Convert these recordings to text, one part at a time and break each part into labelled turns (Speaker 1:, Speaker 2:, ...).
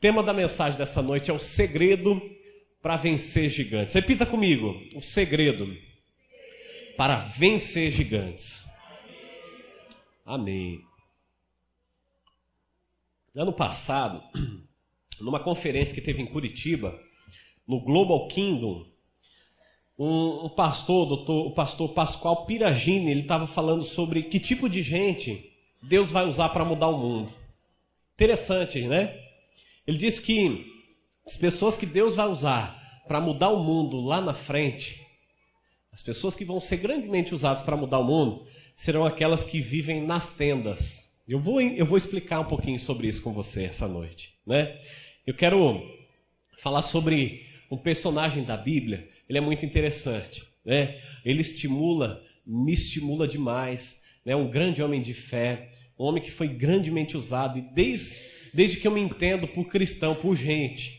Speaker 1: tema da mensagem dessa noite é o segredo para vencer gigantes. Repita comigo, o segredo para vencer gigantes. Amém. Ano passado, numa conferência que teve em Curitiba, no Global Kingdom, o pastor Pascoal Piragini, ele estava falando sobre que tipo de gente Deus vai usar para mudar o mundo. Interessante, né? Ele disse que as pessoas que Deus vai usar para mudar o mundo lá na frente, as pessoas que vão ser grandemente usadas para mudar o mundo, serão aquelas que vivem nas tendas. Eu vou explicar um pouquinho sobre isso com você essa noite, né? Eu quero falar sobre um personagem da Bíblia. Ele é muito interessante, né? Ele me estimula demais, né? Um grande homem de fé, um homem que foi grandemente usado, e desde que eu me entendo por cristão, por gente,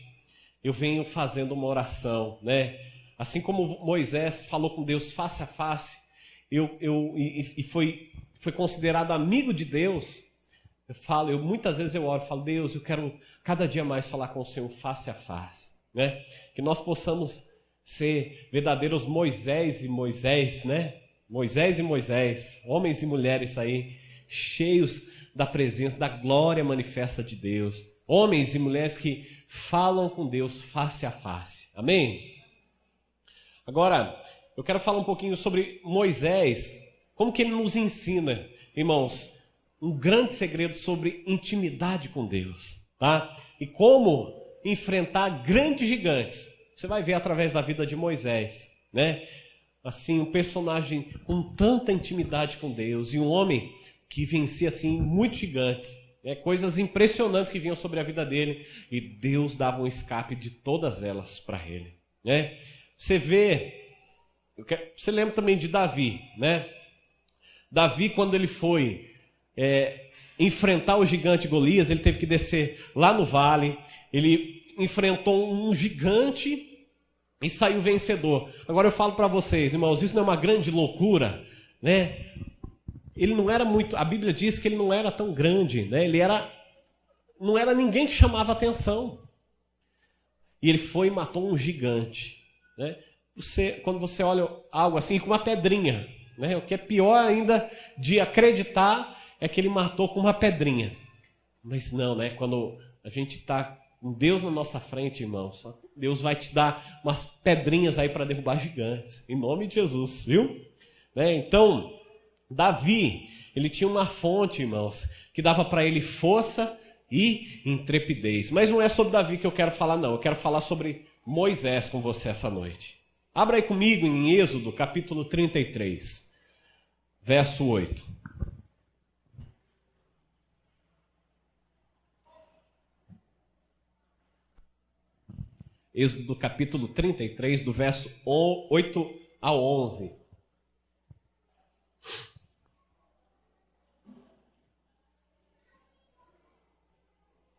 Speaker 1: eu venho fazendo uma oração, né? Assim como Moisés falou com Deus face a face, e foi considerado amigo de Deus. Muitas vezes eu oro, falo, Deus, eu quero cada dia mais falar com o Senhor face a face, né? Que nós possamos ser verdadeiros Moisés e Moisés, né? Moisés e Moisés, homens e mulheres aí, cheios da presença, da glória manifesta de Deus. Homens e mulheres que falam com Deus face a face. Amém? Agora, eu quero falar um pouquinho sobre Moisés, como que ele nos ensina, irmãos, um grande segredo sobre intimidade com Deus, tá? E como enfrentar grandes gigantes. Você vai ver através da vida de Moisés, né? Assim, um personagem com tanta intimidade com Deus e um homem que vencia assim muitos gigantes, né? Coisas impressionantes que vinham sobre a vida dele, e Deus dava um escape de todas elas para ele, né? Você lembra também de Davi, né? Davi, quando ele foi enfrentar o gigante Golias, ele teve que descer lá no vale, ele enfrentou um gigante e saiu vencedor. Agora eu falo para vocês, irmãos, isso não é uma grande loucura, né? Ele não era muito, a Bíblia diz que ele não era tão grande, né? Não era ninguém que chamava atenção. E ele foi e matou um gigante, né? Quando você olha algo assim com uma pedrinha, né? O que é pior ainda de acreditar é que ele matou com uma pedrinha. Mas não, né? Quando a gente está com Deus na nossa frente, irmãos, Deus vai te dar umas pedrinhas aí para derrubar gigantes, em nome de Jesus, viu? Né? Então, Davi, ele tinha uma fonte, irmãos, que dava para ele força e intrepidez. Mas não é sobre Davi que eu quero falar, não. Eu quero falar sobre Moisés com você essa noite. Abra aí comigo em Êxodo, capítulo 33, verso 8. Êxodo capítulo 33, do verso 8 a 11.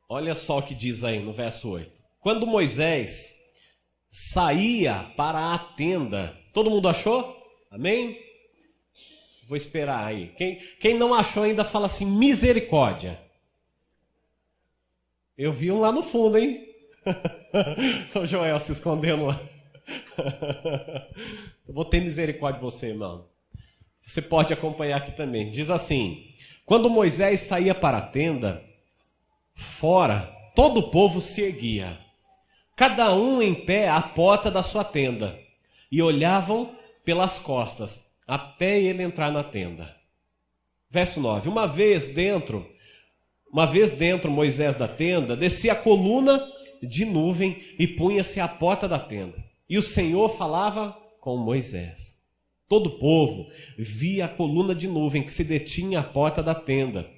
Speaker 1: Olha só o que diz aí no verso 8. Quando Moisés saía para a tenda, todo mundo achou? Amém? Vou esperar aí. Quem não achou ainda fala assim, misericórdia. Eu vi um lá no fundo, hein? O Joel se escondendo lá. Eu vou ter misericórdia de você, irmão. Você pode acompanhar aqui também. Diz assim: quando Moisés saía para a tenda, fora todo o povo se erguia, cada um em pé à porta da sua tenda, e olhavam pelas costas até ele entrar na tenda. Verso 9. Uma vez dentro Moisés da tenda, descia a coluna de nuvem e punha-se à porta da tenda. E o Senhor falava com Moisés. Todo o povo via a coluna de nuvem que se detinha à porta da tenda.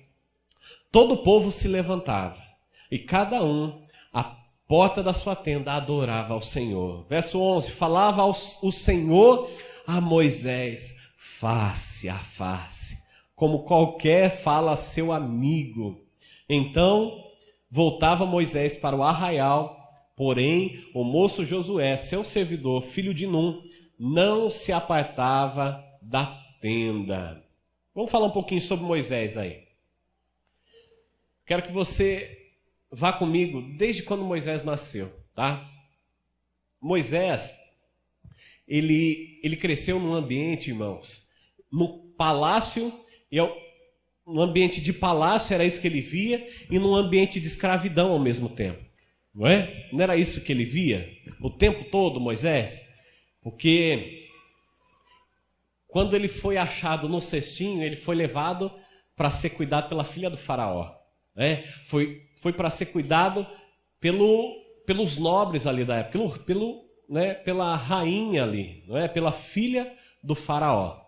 Speaker 1: Todo o povo se levantava, e cada um, à porta da sua tenda, adorava ao Senhor. Verso 11, falava o Senhor a Moisés face a face, como qualquer fala a seu amigo. Então voltava Moisés para o arraial, porém o moço Josué, seu servidor, filho de Num, não se apartava da tenda. Vamos falar um pouquinho sobre Moisés aí. Quero que você vá comigo desde quando Moisés nasceu, tá? Moisés, ele cresceu num ambiente, irmãos, no palácio, no ambiente de palácio era isso que ele via, e num ambiente de escravidão ao mesmo tempo, não é? Não era isso que ele via o tempo todo, Moisés? Porque quando ele foi achado no cestinho, ele foi levado para ser cuidado pela filha do faraó, né? Foi para ser cuidado pelos nobres ali da época, pela rainha ali, não é? Pela filha do faraó.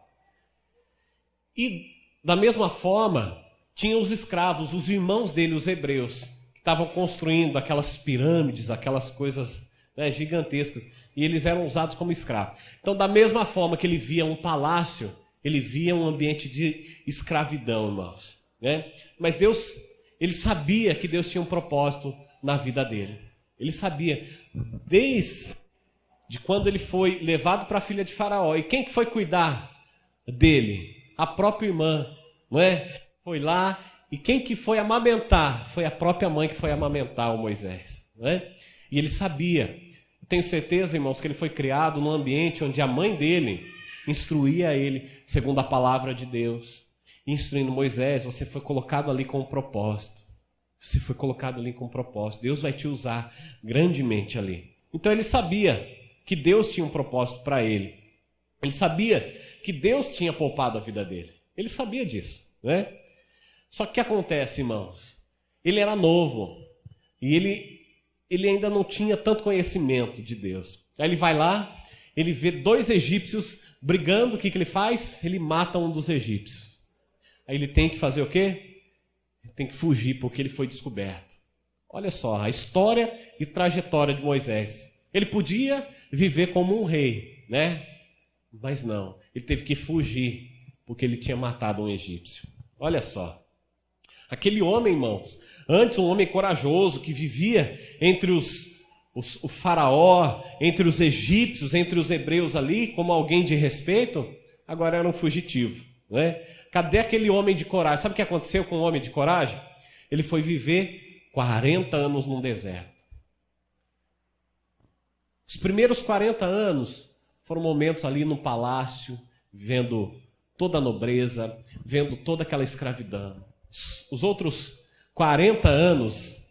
Speaker 1: E da mesma forma, tinha os escravos, os irmãos dele, os hebreus, que estavam construindo aquelas pirâmides, aquelas coisas, né, gigantescas, e eles eram usados como escravos. Então, da mesma forma que ele via um palácio, ele via um ambiente de escravidão, irmãos, né? Mas Deus, ele sabia que Deus tinha um propósito na vida dele. Ele sabia, desde quando ele foi levado para a filha de Faraó. E quem que foi cuidar dele? A própria irmã, não é? Foi lá, e quem que foi amamentar? Foi a própria mãe que foi amamentar o Moisés, não é? E ele sabia. Tenho certeza, irmãos, que ele foi criado num ambiente onde a mãe dele instruía ele segundo a palavra de Deus. Instruindo Moisés, você foi colocado ali com um propósito. Você foi colocado ali com um propósito. Deus vai te usar grandemente ali. Então ele sabia que Deus tinha um propósito para ele. Ele sabia que Deus tinha poupado a vida dele. Ele sabia disso, né? Só que o que acontece, irmãos? Ele era novo e ele ainda não tinha tanto conhecimento de Deus. Aí ele vai lá, ele vê 2 egípcios brigando, o que ele faz? Ele mata um dos egípcios. Aí ele tem que fazer o quê? Ele tem que fugir porque ele foi descoberto. Olha só, a história e trajetória de Moisés. Ele podia viver como um rei, né? Mas não, ele teve que fugir porque ele tinha matado um egípcio. Olha só. Aquele homem, irmãos, antes um homem corajoso que vivia entre o faraó, entre os egípcios, entre os hebreus ali, como alguém de respeito, agora era um fugitivo, né? Cadê aquele homem de coragem? Sabe o que aconteceu com o homem de coragem? Ele foi viver 40 anos num deserto. Os primeiros 40 anos foram momentos ali no palácio, vendo toda a nobreza, vendo toda aquela escravidão. Os outros 40 anos,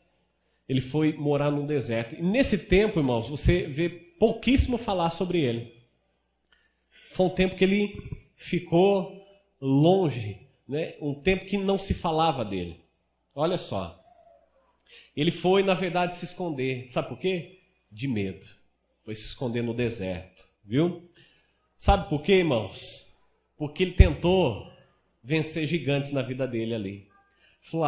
Speaker 1: ele foi morar num deserto. E nesse tempo, irmãos, você vê pouquíssimo falar sobre ele. Foi um tempo que ele ficou longe, né? Um tempo que não se falava dele. Olha só. Ele foi, na verdade, se esconder. Sabe por quê? De medo. Foi se esconder no deserto, viu? Sabe por quê, irmãos? Porque ele tentou vencer gigantes na vida dele ali. Falou,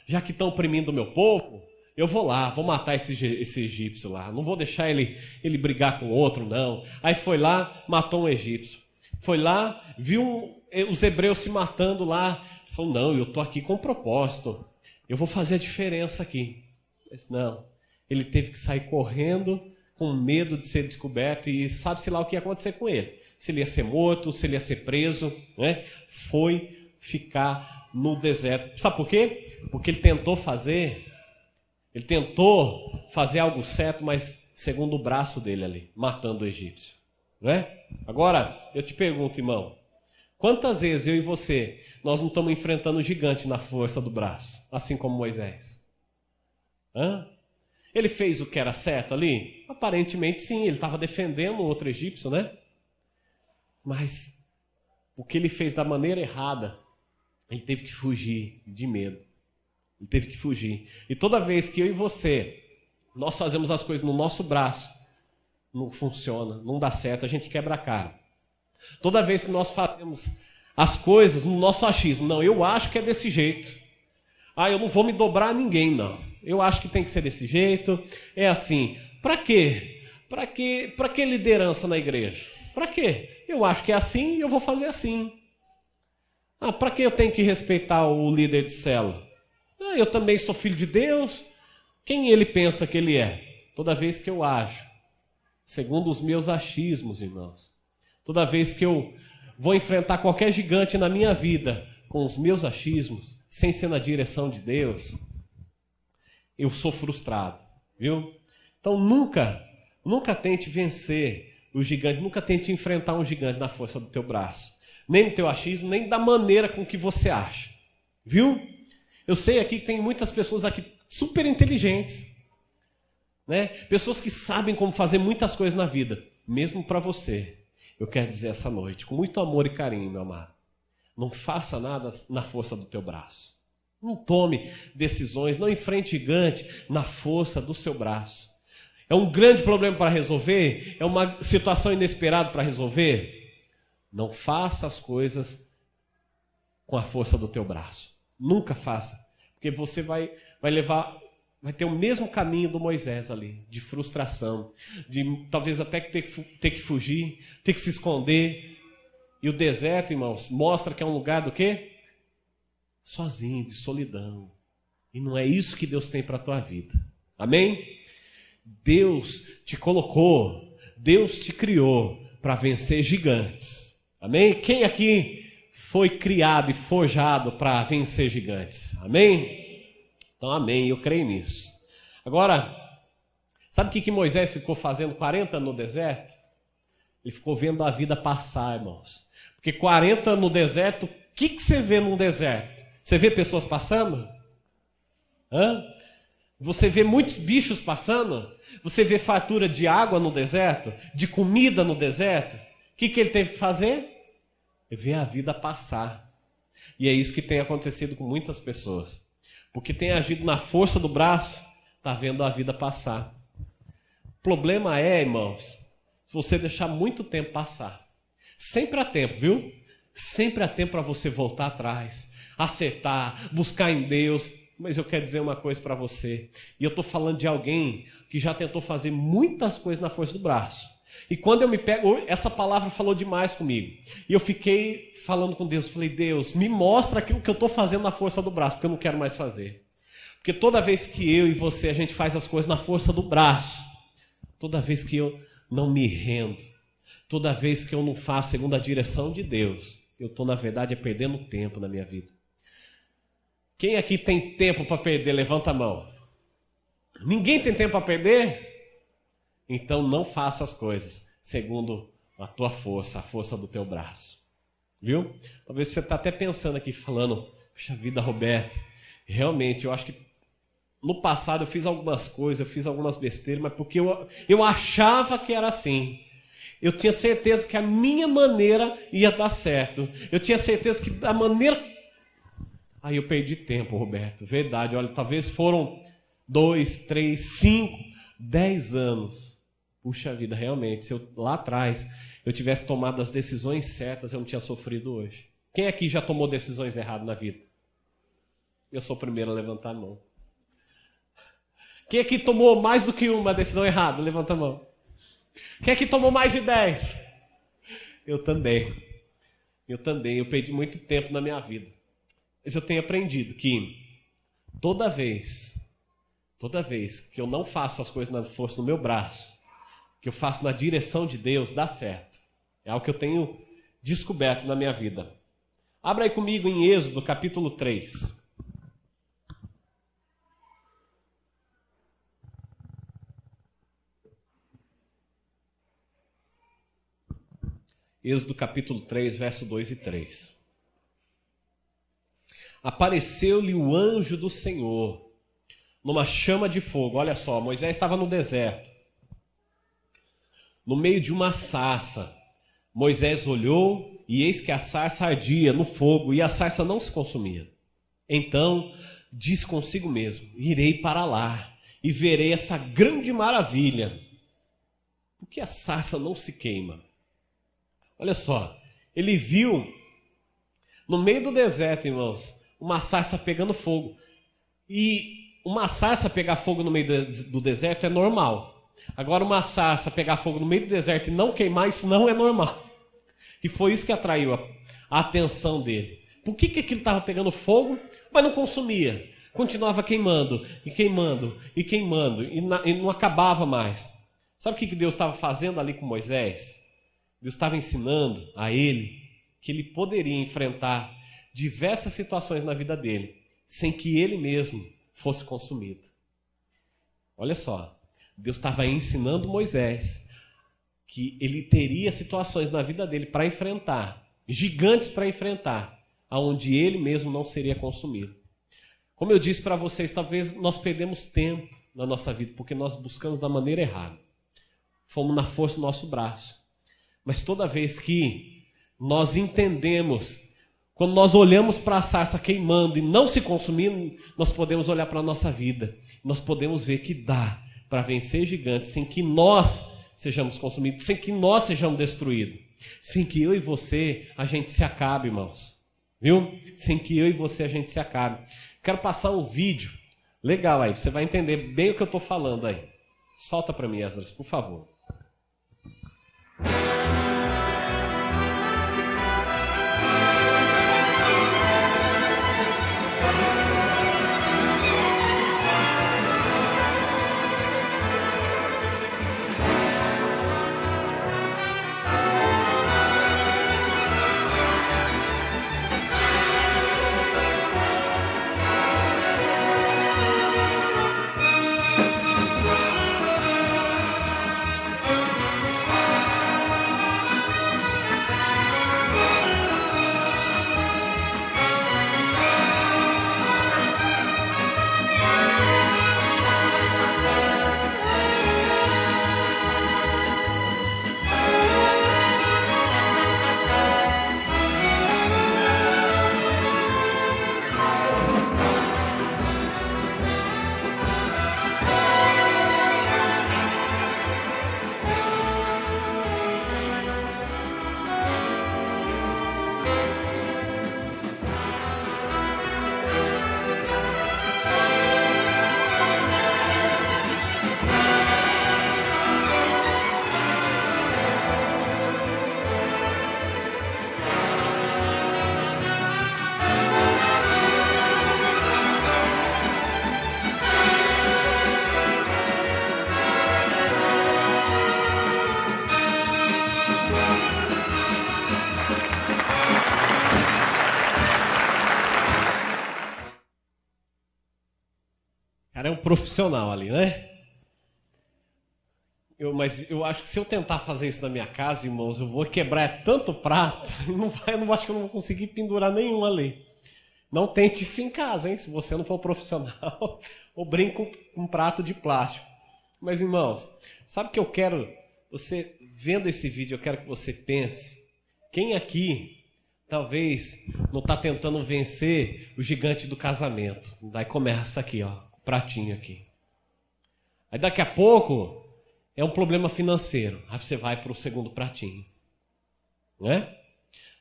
Speaker 1: já que estão oprimindo o meu povo, eu vou lá, vou matar esse egípcio lá. Não vou deixar ele brigar com outro, não. Aí foi lá, matou um egípcio. Foi lá, viu os hebreus se matando lá. Falou, não, eu estou aqui com um propósito. Eu vou fazer a diferença aqui. Mas não, ele teve que sair correndo com medo de ser descoberto e sabe-se lá o que ia acontecer com ele. Se ele ia ser morto, se ele ia ser preso, né? Foi ficar no deserto. Sabe por quê? Porque ele tentou fazer algo certo, mas segundo o braço dele ali, matando o egípcio, né? Agora, eu te pergunto, irmão, quantas vezes eu e você, nós não estamos enfrentando um gigante na força do braço, assim como Moisés? Ele fez o que era certo ali? Aparentemente sim, ele estava defendendo o outro egípcio, né? Mas o que ele fez da maneira errada, ele teve que fugir de medo. Ele teve que fugir. E toda vez que eu e você, nós fazemos as coisas no nosso braço, não funciona, não dá certo, a gente quebra a cara. Toda vez que nós fazemos as coisas no nosso achismo, não, eu acho que é desse jeito. Eu não vou me dobrar a ninguém, não. Eu acho que tem que ser desse jeito. É assim. Para quê? Para que liderança na igreja? Para quê? Eu acho que é assim e eu vou fazer assim. Para que eu tenho que respeitar o líder de célula? Eu também sou filho de Deus. Quem ele pensa que ele é? Toda vez que eu ajo, segundo os meus achismos, irmãos, toda vez que eu vou enfrentar qualquer gigante na minha vida com os meus achismos, sem ser na direção de Deus, eu sou frustrado, viu? Então nunca tente vencer o gigante, nunca tente enfrentar um gigante na força do teu braço, nem no teu achismo, nem da maneira com que você acha, viu? Eu sei aqui que tem muitas pessoas aqui super inteligentes, né? Pessoas que sabem como fazer muitas coisas na vida, mesmo para você. Eu quero dizer essa noite, com muito amor e carinho, meu amado, não faça nada na força do teu braço. Não tome decisões, não enfrente gigante na força do seu braço. É um grande problema para resolver? É uma situação inesperada para resolver? Não faça as coisas com a força do teu braço. Nunca faça. Porque você vai ter o mesmo caminho do Moisés ali, de frustração, de talvez até ter que fugir, ter que se esconder. E o deserto, irmãos, mostra que é um lugar do quê? Sozinho, de solidão. E não é isso que Deus tem para a tua vida. Amém? Deus te colocou, Deus te criou para vencer gigantes. Amém? Quem aqui foi criado e forjado para vencer gigantes? Amém? Então, amém, eu creio nisso. Agora, sabe o que Moisés ficou fazendo 40 anos no deserto? Ele ficou vendo a vida passar, irmãos. Porque 40 anos no deserto, o que você vê num deserto? Você vê pessoas passando? Você vê muitos bichos passando? Você vê fartura de água no deserto? De comida no deserto? O que ele teve que fazer? Ver a vida passar. E é isso que tem acontecido com muitas pessoas. Porque tem agido na força do braço, está vendo a vida passar. O problema é, irmãos, se você deixar muito tempo passar. Sempre há tempo, viu? Sempre há tempo para você voltar atrás, acertar, buscar em Deus. Mas eu quero dizer uma coisa para você. E eu estou falando de alguém que já tentou fazer muitas coisas na força do braço. E quando eu me pego, essa palavra falou demais comigo. E eu fiquei falando com Deus. Falei, Deus, me mostra aquilo que eu estou fazendo na força do braço, porque eu não quero mais fazer. Porque toda vez que eu e você, a gente faz as coisas na força do braço, toda vez que eu não me rendo, toda vez que eu não faço segundo a direção de Deus, eu estou, na verdade, perdendo tempo na minha vida. Quem aqui tem tempo para perder? Levanta a mão. Ninguém tem tempo para perder? Então não faça as coisas segundo a tua força, a força do teu braço. Viu? Talvez você está até pensando aqui, falando, puxa vida, Roberto, realmente, eu acho que no passado eu fiz algumas coisas, eu fiz algumas besteiras, mas porque eu achava que era assim. Eu tinha certeza que a minha maneira ia dar certo. Eu tinha certeza que da maneira... Aí eu perdi tempo, Roberto. Verdade, olha, talvez foram 2, 3, 5, 10 anos. Puxa vida, realmente, se eu lá atrás eu tivesse tomado as decisões certas, eu não tinha sofrido hoje. Quem aqui já tomou decisões erradas na vida? Eu sou o primeiro a levantar a mão. Quem aqui tomou mais do que uma decisão errada? Levanta a mão. Quem aqui tomou mais de 10? Eu também. Eu perdi muito tempo na minha vida. Mas eu tenho aprendido que toda vez que eu não faço as coisas na força do meu braço, que eu faço na direção de Deus, dá certo. É algo que eu tenho descoberto na minha vida. Abra aí comigo em Êxodo, capítulo 3. Êxodo capítulo 3, verso 2 e 3. Apareceu-lhe o anjo do Senhor numa chama de fogo. Olha só, Moisés estava no deserto, no meio de uma sarça. Moisés olhou e eis que a sarça ardia no fogo e a sarça não se consumia. Então disse consigo mesmo, irei para lá e verei essa grande maravilha. Por que a sarça não se queima? Olha só, ele viu no meio do deserto, irmãos, uma sarça pegando fogo. E uma sarça pegar fogo no meio do deserto é normal. Agora, uma sarça pegar fogo no meio do deserto e não queimar, isso não é normal. E foi isso que atraiu a atenção dele. Por que aquilo estava pegando fogo, mas não consumia? Continuava queimando, e queimando, e queimando, e não acabava mais. Sabe o que Deus estava fazendo ali com Moisés? Deus estava ensinando a ele que ele poderia enfrentar diversas situações na vida dele, sem que ele mesmo fosse consumido. Olha só, Deus estava ensinando Moisés que ele teria situações na vida dele para enfrentar, gigantes para enfrentar, aonde ele mesmo não seria consumido. Como eu disse para vocês, talvez nós perdemos tempo na nossa vida, porque nós buscamos da maneira errada. Fomos na força do nosso braço. Mas toda vez que nós entendemos, quando nós olhamos para a sarça queimando e não se consumindo, nós podemos olhar para a nossa vida. Nós podemos ver que dá para vencer gigantes sem que nós sejamos consumidos, sem que nós sejamos destruídos. Sem que eu e você, a gente se acabe, irmãos. Viu? Sem que eu e você, a gente se acabe. Quero passar um vídeo legal aí. Você vai entender bem o que eu estou falando aí. Solta para mim, Esdras, por favor. Cara, é um profissional ali, né? Mas eu acho que se eu tentar fazer isso na minha casa, irmãos, eu vou quebrar tanto prato, eu não acho que eu não vou conseguir pendurar nenhum ali. Não tente isso em casa, hein? Se você não for profissional, ou brinque com um prato de plástico. Mas, irmãos, sabe o que eu quero? Você, vendo esse vídeo, eu quero que você pense. Quem aqui, talvez, não está tentando vencer o gigante do casamento? Daí começa aqui, ó. Pratinho aqui. Aí daqui a pouco é um problema financeiro. Aí você vai para o segundo pratinho. Né?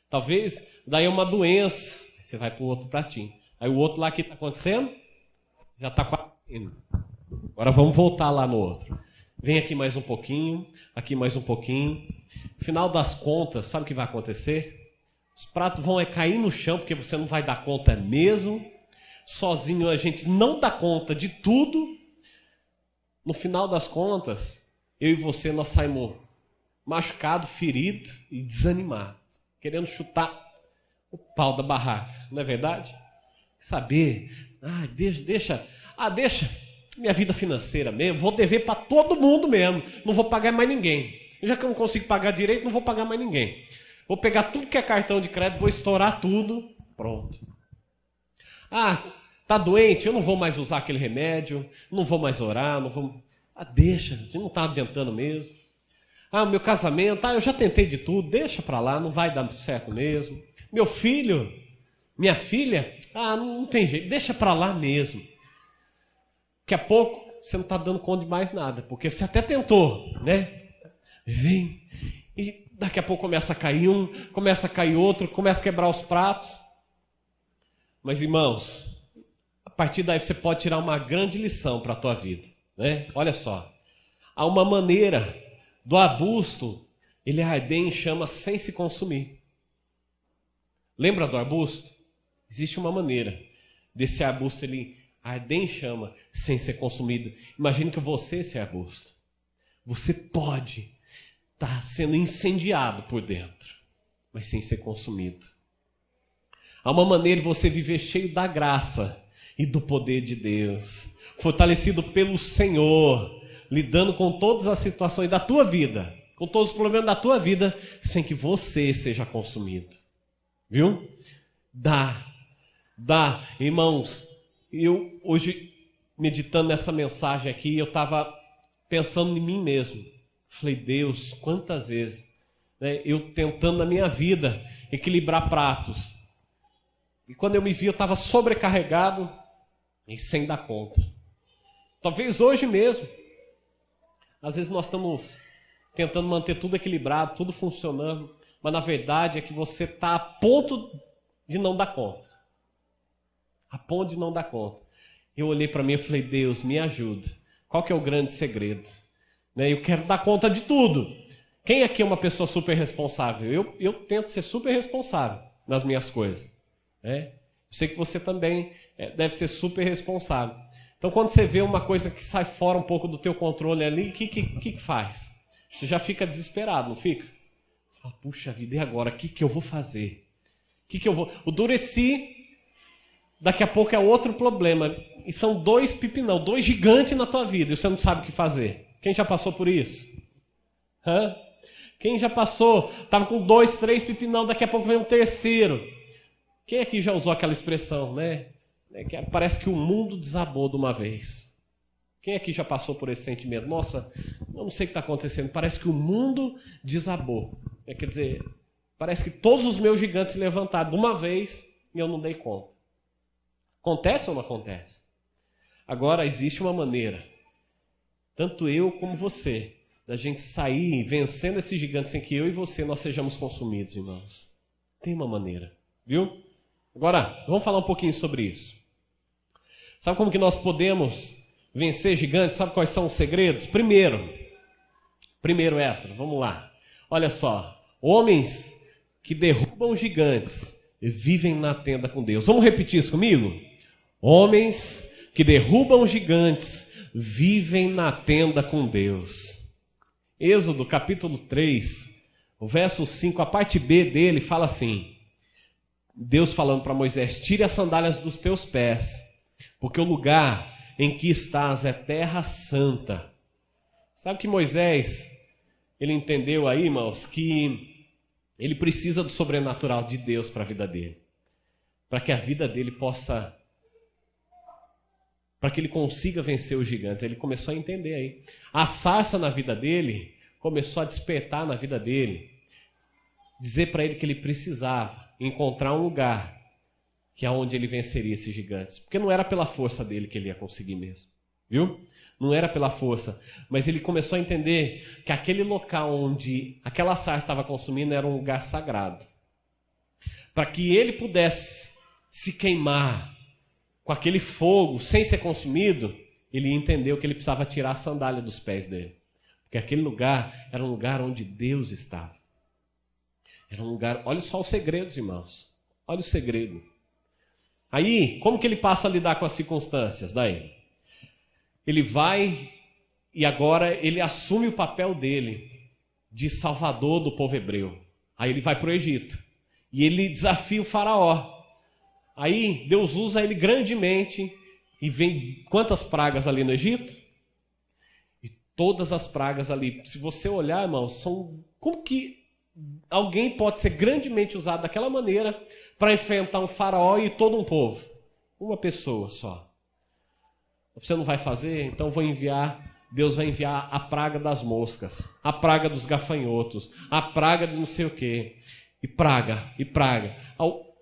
Speaker 1: Talvez daí é uma doença. Você vai para o outro pratinho. Aí o outro lá que está acontecendo já está quase indo. Agora vamos voltar lá no outro. Vem aqui mais um pouquinho. Aqui mais um pouquinho. No final das contas, sabe o que vai acontecer? Os pratos vão cair no chão porque você não vai dar conta mesmo. Sozinho a gente não dá conta de tudo. No final das contas, eu e você, nós saímos machucado, ferido e desanimado, querendo chutar o pau da barraca, não é verdade? Saber, deixa minha vida financeira mesmo, vou dever para todo mundo mesmo, não vou pagar mais ninguém. Já que eu não consigo pagar direito, não vou pagar mais ninguém. Vou pegar tudo que é cartão de crédito, vou estourar tudo, pronto. Tá doente? Eu não vou mais usar aquele remédio, não vou mais orar, não vou... deixa, a gente não está adiantando mesmo. O meu casamento, eu já tentei de tudo, deixa para lá, não vai dar certo mesmo. Meu filho, minha filha, não tem jeito, deixa para lá mesmo. Daqui a pouco você não está dando conta de mais nada, porque você até tentou, né? Vem, e daqui a pouco começa a cair um, começa a cair outro, começa a quebrar os pratos. Mas, irmãos, a partir daí você pode tirar uma grande lição para a tua vida, né? Olha só, há uma maneira do arbusto, ele arder em chama sem se consumir. Lembra do arbusto? Existe uma maneira desse arbusto ele arder em chama sem ser consumido. Imagine que você, esse arbusto, você pode estar sendo incendiado por dentro, mas sem ser consumido. Há uma maneira de você viver cheio da graça e do poder de Deus, fortalecido pelo Senhor, lidando com todas as situações da tua vida, com todos os problemas da tua vida, sem que você seja consumido. Viu? Dá. Irmãos, eu hoje, meditando nessa mensagem aqui, eu estava pensando em mim mesmo. Falei, Deus, quantas vezes, né, eu tentando na minha vida equilibrar pratos. E quando eu me vi, eu estava sobrecarregado e sem dar conta. Talvez hoje mesmo. Às vezes nós estamos tentando manter tudo equilibrado, tudo funcionando, mas na verdade é que você está a ponto de não dar conta. A ponto de não dar conta. Eu olhei para mim e falei, Deus, me ajuda. Qual que é o grande segredo? Né? Eu quero dar conta de tudo. Quem aqui é uma pessoa super responsável? Eu tento ser super responsável nas minhas coisas. Né? Eu sei que você também deve ser super responsável. Então, quando você vê uma coisa que sai fora um pouco do teu controle ali, o que faz? Você já fica desesperado, não fica? Você fala, puxa vida, e agora? O que eu vou fazer? O Dureci, daqui a pouco é outro problema. E são dois pipinão, dois gigantes na tua vida, e você não sabe o que fazer. Quem já passou por isso? Hã? Quem já passou? Estava com 2, 3 pipinão, daqui a pouco vem um terceiro. Quem aqui já usou aquela expressão, né? Parece que o mundo desabou de uma vez. Quem aqui já passou por esse sentimento? Nossa, eu não sei o que está acontecendo. Parece que o mundo desabou. Quer dizer, parece que todos os meus gigantes se levantaram de uma vez e eu não dei conta. Acontece ou não acontece? Agora, existe uma maneira, tanto eu como você, da gente sair vencendo esse gigante sem que eu e você nós sejamos consumidos, irmãos. Tem uma maneira, viu? Agora, vamos falar um pouquinho sobre isso. Sabe como que nós podemos vencer gigantes? Sabe quais são os segredos? Primeiro extra, vamos lá. Olha só, homens que derrubam gigantes vivem na tenda com Deus. Vamos repetir isso comigo? Homens que derrubam gigantes vivem na tenda com Deus. Êxodo capítulo 3, o verso 5, a parte B dele fala assim, Deus falando para Moisés, tire as sandálias dos teus pés, porque o lugar em que estás é terra santa. Sabe que Moisés, ele entendeu aí, irmãos, que ele precisa do sobrenatural de Deus para a vida dele. Para que a vida dele possa... para que ele consiga vencer os gigantes. Ele começou a entender aí. A sarça na vida dele começou a despertar na vida dele. Dizer para ele que ele precisava encontrar um lugar que é onde ele venceria esses gigantes. Porque não era pela força dele que ele ia conseguir mesmo. Viu? Não era pela força. Mas ele começou a entender que aquele local onde aquela sarça estava consumindo era um lugar sagrado. Para que ele pudesse se queimar com aquele fogo sem ser consumido, ele entendeu que ele precisava tirar a sandália dos pés dele. Porque aquele lugar era um lugar onde Deus estava. Era um lugar... Olha só os segredos, irmãos. Olha o segredo. Aí, como que ele passa a lidar com as circunstâncias? Daí, ele vai e agora ele assume o papel dele de salvador do povo hebreu. Aí ele vai para o Egito. E ele desafia o faraó. Aí Deus usa ele grandemente e vem quantas pragas ali no Egito? E todas as pragas ali, se você olhar, irmãos, são como que alguém pode ser grandemente usado daquela maneira para enfrentar um faraó e todo um povo? Uma pessoa só. Você não vai fazer? Então Deus vai enviar a praga das moscas, a praga dos gafanhotos, a praga de não sei o quê. E praga.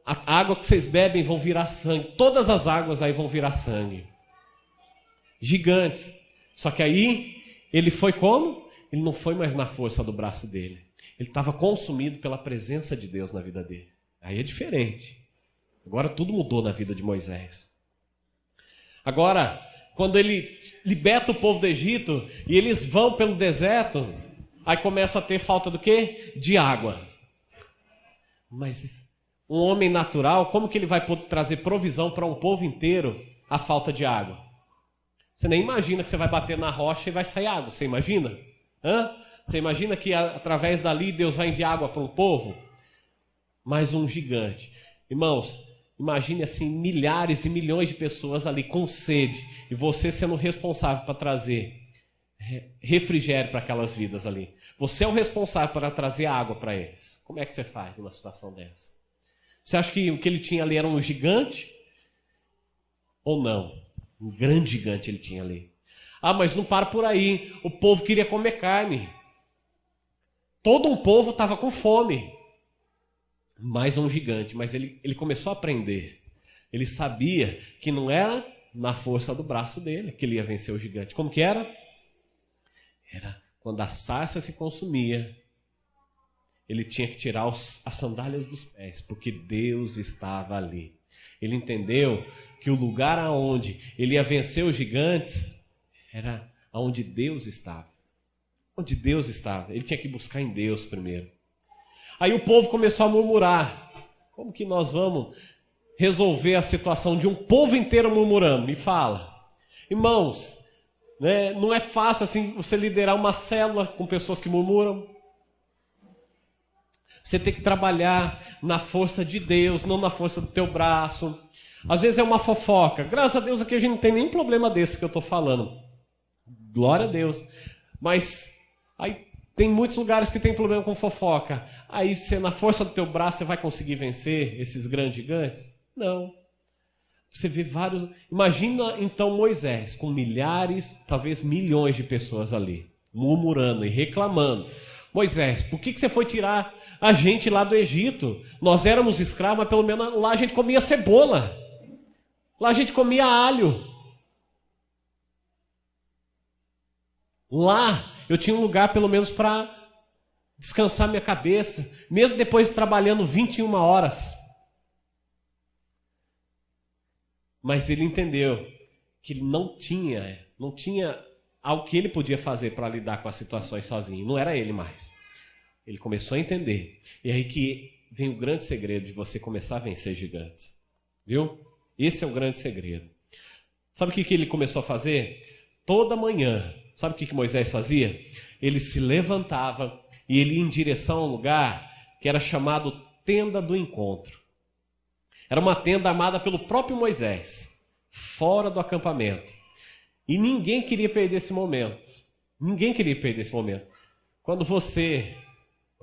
Speaker 1: A água que vocês bebem vão virar sangue. Todas as águas aí vão virar sangue. Gigantes. Só que aí, ele foi como? Ele não foi mais na força do braço dele. Ele estava consumido pela presença de Deus na vida dele. Aí é diferente. Agora tudo mudou na vida de Moisés. Agora, quando ele liberta o povo do Egito e eles vão pelo deserto, aí começa a ter falta do quê? De água. Mas um homem natural, como que ele vai poder trazer provisão para um povo inteiro a falta de água? Você nem imagina que você vai bater na rocha e vai sair água. Você imagina? Você imagina que através dali Deus vai enviar água para um povo? Mais um gigante. Irmãos, Imagine assim, milhares e milhões de pessoas ali com sede, e você sendo responsável para trazer refrigério para aquelas vidas ali. Você é o responsável para trazer água para eles. Como é que você faz numa situação dessa? Você acha que o que ele tinha ali era um gigante? Ou não? Um grande gigante ele tinha ali. Ah, mas não para por aí. O povo queria comer carne. Todo um povo estava com fome. Mais um gigante. Mas ele começou a aprender. Ele sabia que não era na força do braço dele que ele ia vencer o gigante. Como que era? Era quando a sarça se consumia, ele tinha que tirar as sandálias dos pés, porque Deus estava ali. Ele entendeu que o lugar aonde ele ia vencer os gigantes era aonde Deus estava. Onde Deus estava. Ele tinha que buscar em Deus primeiro. Aí o povo começou a murmurar. Como que nós vamos resolver a situação de um povo inteiro murmurando? Me fala. Irmãos, né, não é fácil assim você liderar uma célula com pessoas que murmuram. Você tem que trabalhar na força de Deus, não na força do teu braço. Às vezes é uma fofoca. Graças a Deus aqui a gente não tem nenhum problema desse que eu estou falando. Glória a Deus. Mas aí tem muitos lugares que tem problema com fofoca. Aí você, na força do teu braço, você vai conseguir vencer esses grandes gigantes? Não. Você vê vários... Imagina então Moisés com milhares, talvez milhões de pessoas ali, murmurando e reclamando. Moisés, por que você foi tirar a gente lá do Egito? Nós éramos escravos, mas pelo menos lá a gente comia cebola. Lá a gente comia alho. Lá eu tinha um lugar pelo menos para descansar minha cabeça, mesmo depois de trabalhando 21 horas. Mas ele entendeu que ele não tinha algo que ele podia fazer para lidar com as situações sozinho. Não era ele mais. Ele começou a entender. E aí que vem o grande segredo de você começar a vencer gigantes. Viu? Esse é o grande segredo. Sabe o que ele começou a fazer? Toda manhã, sabe o que Moisés fazia? Ele se levantava e ele ia em direção a um lugar que era chamado Tenda do Encontro. Era uma tenda armada pelo próprio Moisés, fora do acampamento. E ninguém queria perder esse momento. Ninguém queria perder esse momento. Quando você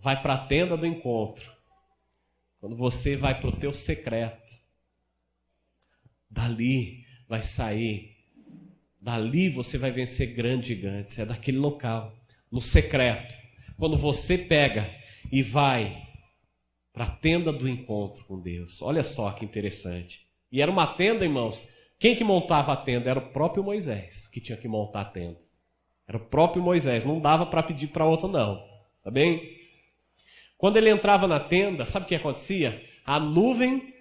Speaker 1: vai para a tenda do encontro, quando você vai para o teu secreto, dali vai sair, dali você vai vencer grandes gigantes. É daquele local, no secreto. Quando você pega e vai para a tenda do encontro com Deus. Olha só que interessante. E era uma tenda, irmãos. Quem que montava a tenda? Era o próprio Moisés que tinha que montar a tenda. Era o próprio Moisés. Não dava para pedir para outro, não. Tá bem? Quando ele entrava na tenda, sabe o que acontecia? A nuvem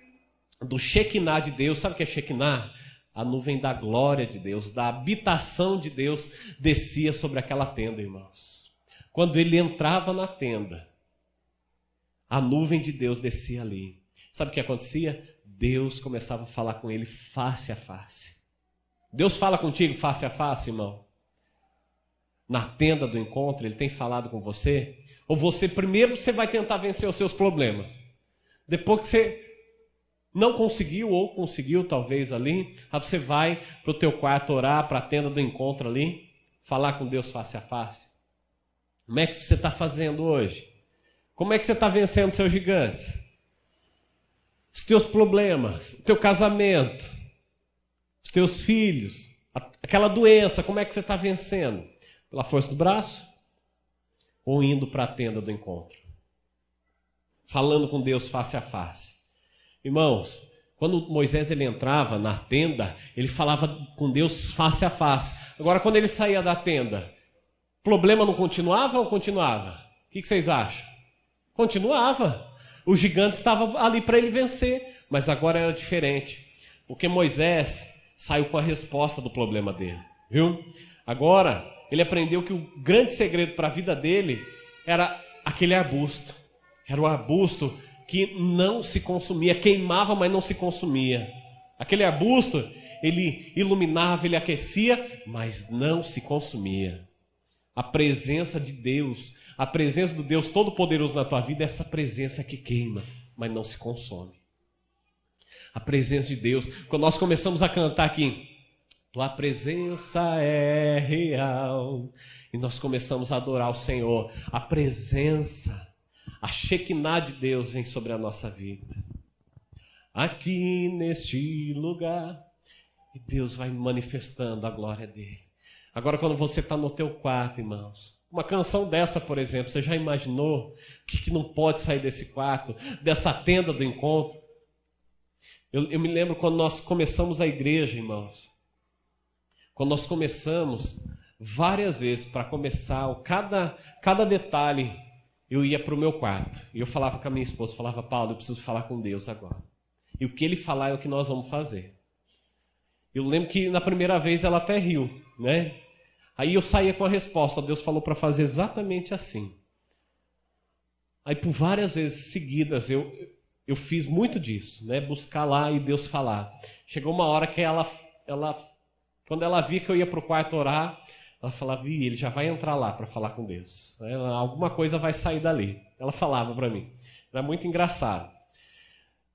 Speaker 1: do Shekinah de Deus. Sabe o que é Shekinah? A nuvem da glória de Deus, da habitação de Deus, descia sobre aquela tenda, irmãos. Quando ele entrava na tenda, a nuvem de Deus descia ali. Sabe o que acontecia? Deus começava a falar com ele face a face. Deus fala contigo face a face, irmão? Na tenda do encontro, ele tem falado com você? Ou primeiro você vai tentar vencer os seus problemas? Depois que você não conseguiu, ou conseguiu talvez ali, aí você vai para o teu quarto orar, para a tenda do encontro ali, falar com Deus face a face. Como é que você está fazendo hoje? Como é que você está vencendo seus gigantes? Os teus problemas, o teu casamento, os teus filhos, aquela doença, como é que você está vencendo? Pela força do braço? Ou indo para a tenda do encontro? Falando com Deus face a face. Irmãos, quando Moisés ele entrava na tenda, ele falava com Deus face a face. Agora, quando ele saía da tenda, o problema não continuava ou continuava? O que vocês acham? Continuava. O gigante estava ali para ele vencer, mas agora era diferente, porque Moisés saiu com a resposta do problema dele, viu? Agora, ele aprendeu que o grande segredo para a vida dele era aquele arbusto. Era o arbusto que não se consumia, queimava, mas não se consumia. Aquele arbusto, ele iluminava, ele aquecia, mas não se consumia. A presença de Deus, a presença do Deus Todo-Poderoso na tua vida é essa presença que queima, mas não se consome. A presença de Deus. Quando nós começamos a cantar aqui, tua presença é real, e nós começamos a adorar o Senhor, a presença, a Shekinah de Deus vem sobre a nossa vida. Aqui neste lugar, e Deus vai manifestando a glória dele. Agora, quando você está no teu quarto, irmãos, uma canção dessa, por exemplo, você já imaginou o que não pode sair desse quarto, dessa tenda do encontro? Eu me lembro quando nós começamos a igreja, irmãos. Quando nós começamos, várias vezes, para começar, cada detalhe, eu ia para o meu quarto. E eu falava com a minha esposa, falava, Paulo, eu preciso falar com Deus agora. E o que ele falar é o que nós vamos fazer. Eu lembro que na primeira vez ela até riu, né? Aí eu saía com a resposta, Deus falou para fazer exatamente assim. Aí por várias vezes seguidas eu fiz muito disso, né? Buscar lá e Deus falar. Chegou uma hora que ela quando ela via que eu ia para o quarto orar, ela falava, ele já vai entrar lá para falar com Deus. Alguma coisa vai sair dali. Ela falava para mim. Era muito engraçado.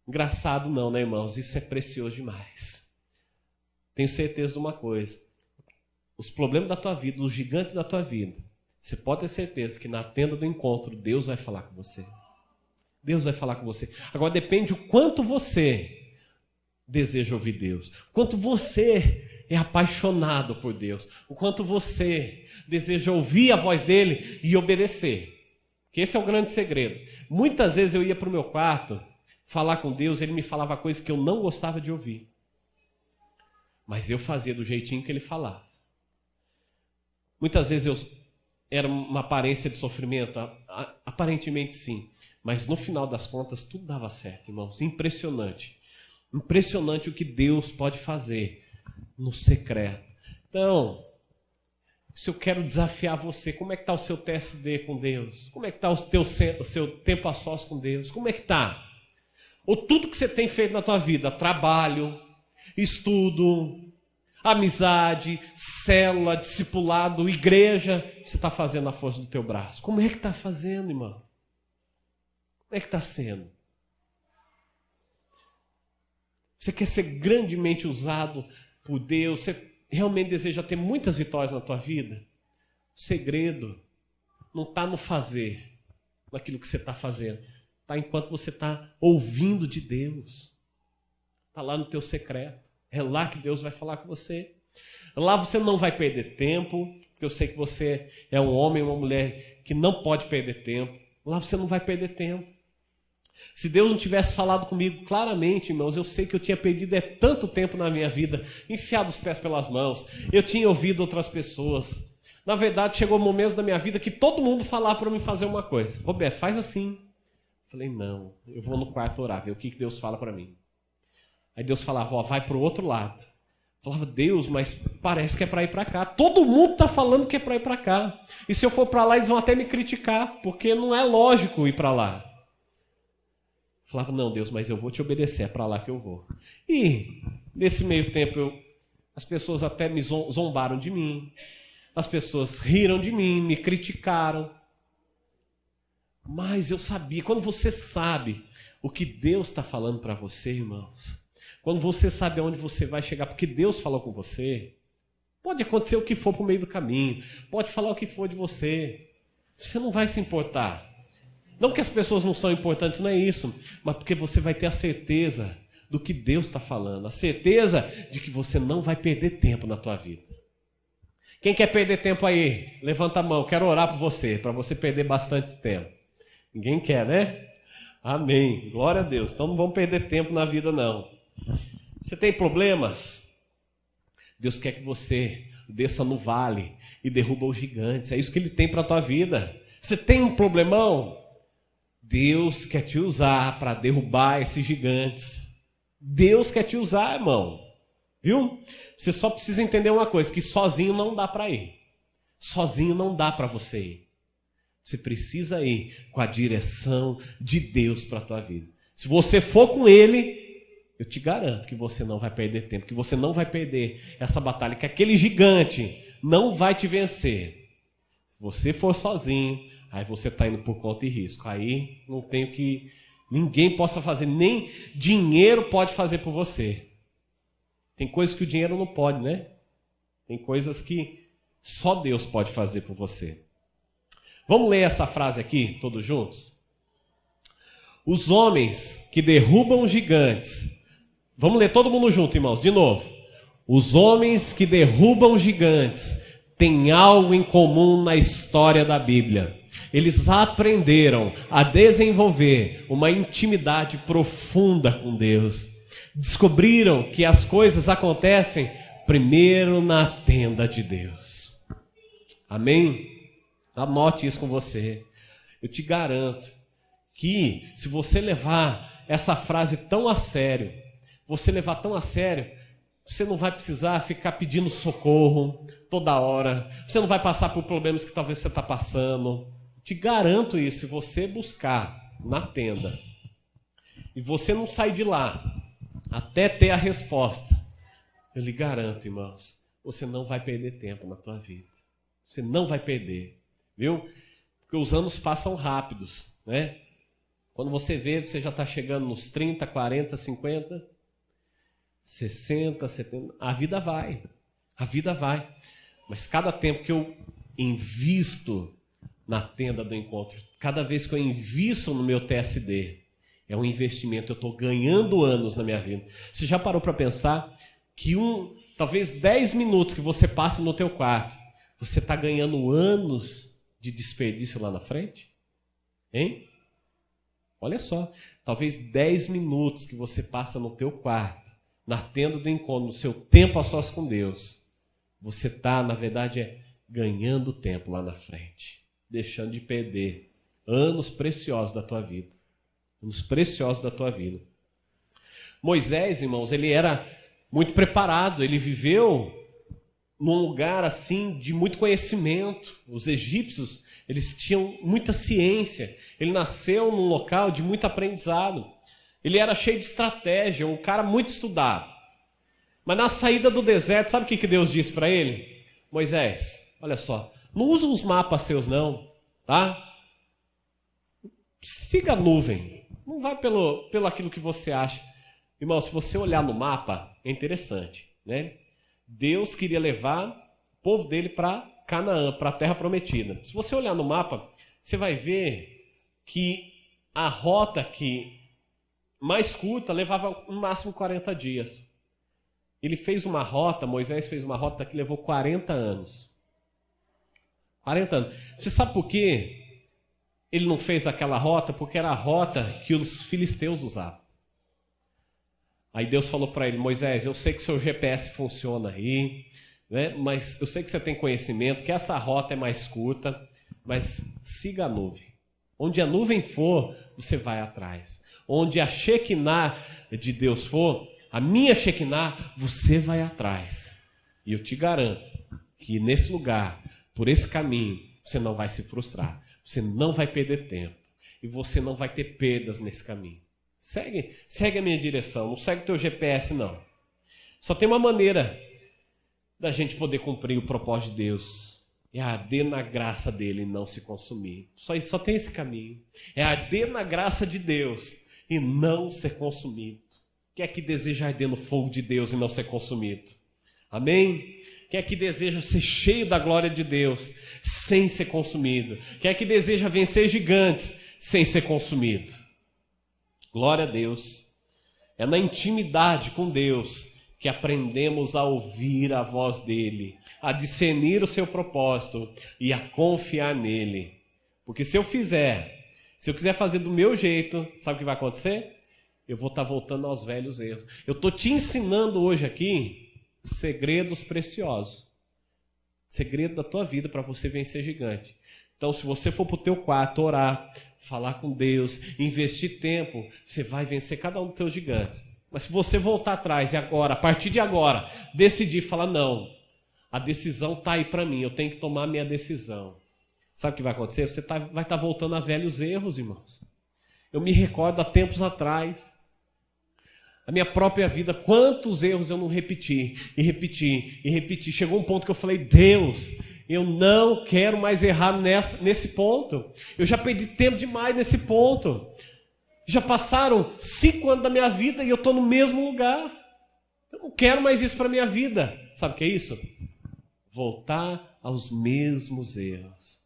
Speaker 1: Engraçado não, né, irmãos? Isso é precioso demais. Tenho certeza de uma coisa. Os problemas da tua vida, os gigantes da tua vida, você pode ter certeza que na tenda do encontro, Deus vai falar com você. Deus vai falar com você. Agora depende o quanto você deseja ouvir Deus. O quanto você é apaixonado por Deus. O quanto você deseja ouvir a voz dele e obedecer. Que esse é o grande segredo. Muitas vezes eu ia para o meu quarto falar com Deus, ele me falava coisas que eu não gostava de ouvir. Mas eu fazia do jeitinho que ele falava. Muitas vezes era uma aparência de sofrimento, aparentemente sim. Mas no final das contas tudo dava certo, irmãos. Impressionante. Impressionante o que Deus pode fazer no secreto. Então, se eu quero desafiar você, como é que está o seu TSD com Deus? Como é que está o seu tempo a sós com Deus? Como é que está? Ou tudo que você tem feito na tua vida, trabalho, estudo, amizade, célula, discipulado, igreja, você está fazendo a força do teu braço. Como é que está fazendo, irmão? Como é que está sendo? Você quer ser grandemente usado por Deus? Você realmente deseja ter muitas vitórias na tua vida? O segredo não está no fazer, naquilo que você está fazendo. Está enquanto você está ouvindo de Deus. Está lá no teu secreto. É lá que Deus vai falar com você. Lá você não vai perder tempo, porque eu sei que você é um homem, uma mulher que não pode perder tempo. Lá você não vai perder tempo. Se Deus não tivesse falado comigo claramente, irmãos, eu sei que eu tinha perdido tanto tempo na minha vida, enfiado os pés pelas mãos. Eu tinha ouvido outras pessoas. Na verdade, chegou momentos da minha vida que todo mundo falava para mim fazer uma coisa. Roberto, faz assim. Eu falei, não, eu vou no quarto orar, ver o que Deus fala para mim. Aí Deus falava, ó, vai para o outro lado. Eu falava, Deus, mas parece que é para ir para cá. Todo mundo está falando que é para ir para cá. E se eu for para lá, eles vão até me criticar, porque não é lógico ir para lá. Eu falava, não, Deus, mas eu vou te obedecer, é para lá que eu vou. E nesse meio tempo, as pessoas até me zombaram de mim. As pessoas riram de mim, me criticaram. Mas eu sabia, quando você sabe o que Deus está falando para você, irmãos, quando você sabe aonde você vai chegar, porque Deus falou com você, pode acontecer o que for para o meio do caminho, pode falar o que for de você, você não vai se importar. Não que as pessoas não são importantes, não é isso, mas porque você vai ter a certeza do que Deus está falando, a certeza de que você não vai perder tempo na tua vida. Quem quer perder tempo aí? Levanta a mão, quero orar por você, para você perder bastante tempo. Ninguém quer, né? Amém, glória a Deus. Então não vamos perder tempo na vida não. Você tem problemas? Deus quer que você desça no vale e derruba os gigantes. É isso que Ele tem para a tua vida. Você tem um problemão? Deus quer te usar para derrubar esses gigantes. Deus quer te usar, irmão. Viu? Você só precisa entender uma coisa, que sozinho não dá para ir. Sozinho não dá para você ir. Você precisa ir com a direção de Deus para a tua vida. Se você for com Ele, eu te garanto que você não vai perder tempo, que você não vai perder essa batalha, que aquele gigante não vai te vencer. Se você for sozinho, aí você está indo por conta e risco. Aí não tem o que Ninguém possa fazer, nem dinheiro pode fazer por você. Tem coisas que o dinheiro não pode, né? Tem coisas que só Deus pode fazer por você. Vamos ler essa frase aqui, todos juntos? Os homens que derrubam gigantes. Vamos ler todo mundo junto, irmãos, de novo. Os homens que derrubam gigantes têm algo em comum na história da Bíblia. Eles aprenderam a desenvolver uma intimidade profunda com Deus. Descobriram que as coisas acontecem primeiro na tenda de Deus. Amém? Anote isso com você. Eu te garanto que se você levar essa frase tão a sério, você não vai precisar ficar pedindo socorro toda hora. Você não vai passar por problemas que talvez você está passando. Te garanto isso, se você buscar na tenda e você não sair de lá até ter a resposta, eu lhe garanto, irmãos, você não vai perder tempo na tua vida. Você não vai perder, viu? Porque os anos passam rápidos, né? Quando você vê, você já está chegando nos 30, 40, 50, 60, 70. A vida vai. Mas cada tempo que eu invisto na tenda do encontro, cada vez que eu invisto no meu TSD, é um investimento, eu estou ganhando anos na minha vida. Você já parou para pensar que talvez 10 minutos que você passa no teu quarto, você está ganhando anos de desperdício lá na frente? Hein? Olha só, talvez 10 minutos que você passa no teu quarto, na tenda do encontro, no seu tempo a sós com Deus, você está, na verdade, ganhando tempo lá na frente, deixando de perder anos preciosos da tua vida. Anos preciosos da tua vida. Moisés, irmãos, ele era muito preparado, ele viveu num lugar assim de muito conhecimento. Os egípcios, eles tinham muita ciência. Ele nasceu num local de muito aprendizado. Ele era cheio de estratégia, um cara muito estudado. Mas na saída do deserto, sabe o que Deus disse para ele? Moisés, olha só, não usa os mapas seus não, tá? Siga a nuvem. Não vai pelo aquilo que você acha. Irmão, se você olhar no mapa, é interessante, né? Deus queria levar o povo dele para Canaã, para a terra prometida. Se você olhar no mapa, você vai ver que a rota que mais curta levava no máximo 40 dias. Ele fez uma rota, Moisés fez uma rota que levou 40 anos. 40 anos. Você sabe por quê? Ele não fez aquela rota? Porque era a rota que os filisteus usavam. Aí Deus falou para ele, Moisés, eu sei que seu GPS funciona aí, né? Mas eu sei que você tem conhecimento, que essa rota é mais curta, mas siga a nuvem. Onde a nuvem for, você vai atrás. Onde a Shekinah de Deus for, a minha Shekinah, você vai atrás. E eu te garanto que nesse lugar, por esse caminho, você não vai se frustrar. Você não vai perder tempo. E você não vai ter perdas nesse caminho. Segue a minha direção. Não segue o teu GPS, não. Só tem uma maneira da gente poder cumprir o propósito de Deus. É arder na graça dele e não se consumir. Só tem esse caminho. É arder na graça de Deus e não ser consumido. Quem é que deseja arder no fogo de Deus e não ser consumido? Amém? Quem é que deseja ser cheio da glória de Deus sem ser consumido? Quem é que deseja vencer gigantes sem ser consumido? Glória a Deus. É na intimidade com Deus que aprendemos a ouvir a voz dele, a discernir o seu propósito e a confiar nele. Porque se eu quiser fazer do meu jeito, sabe o que vai acontecer? Eu vou estar voltando aos velhos erros. Eu estou te ensinando hoje aqui segredos preciosos. Segredo da tua vida para você vencer gigante. Então, se você for para o teu quarto orar, falar com Deus, investir tempo, você vai vencer cada um dos teus gigantes. Mas se você voltar atrás e agora, a partir de agora, decidir falar, não, a decisão está aí para mim, eu tenho que tomar a minha decisão. Sabe o que vai acontecer? Você vai estar voltando a velhos erros, irmãos. Eu me recordo há tempos atrás, a minha própria vida, quantos erros eu não repeti, e repeti, e repeti. Chegou um ponto que eu falei, Deus, eu não quero mais errar nesse ponto. Eu já perdi tempo demais nesse ponto. Já passaram 5 anos da minha vida e eu estou no mesmo lugar. Eu não quero mais isso para a minha vida. Sabe o que é isso? Voltar aos mesmos erros.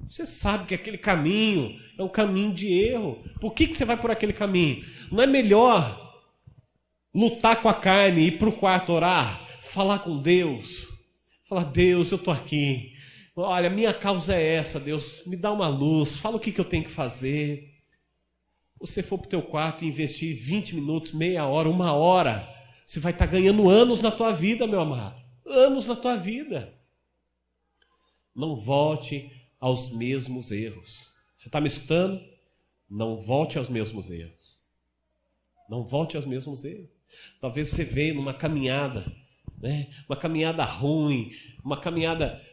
Speaker 1: Você sabe que aquele caminho é um caminho de erro. Por que você vai por aquele caminho? Não é melhor lutar com a carne, ir para o quarto orar, falar com Deus? Falar, Deus, eu estou aqui. Olha, minha causa é essa, Deus. Me dá uma luz, fala o que eu tenho que fazer. Você for para o teu quarto e investir 20 minutos, meia hora, 1 hora, você vai estar ganhando anos na tua vida, meu amado. Anos na tua vida. Não volte aos mesmos erros. Você está me escutando? Não volte aos mesmos erros. Não volte aos mesmos erros. Talvez você veio numa caminhada, né? Uma caminhada ruim, uma caminhada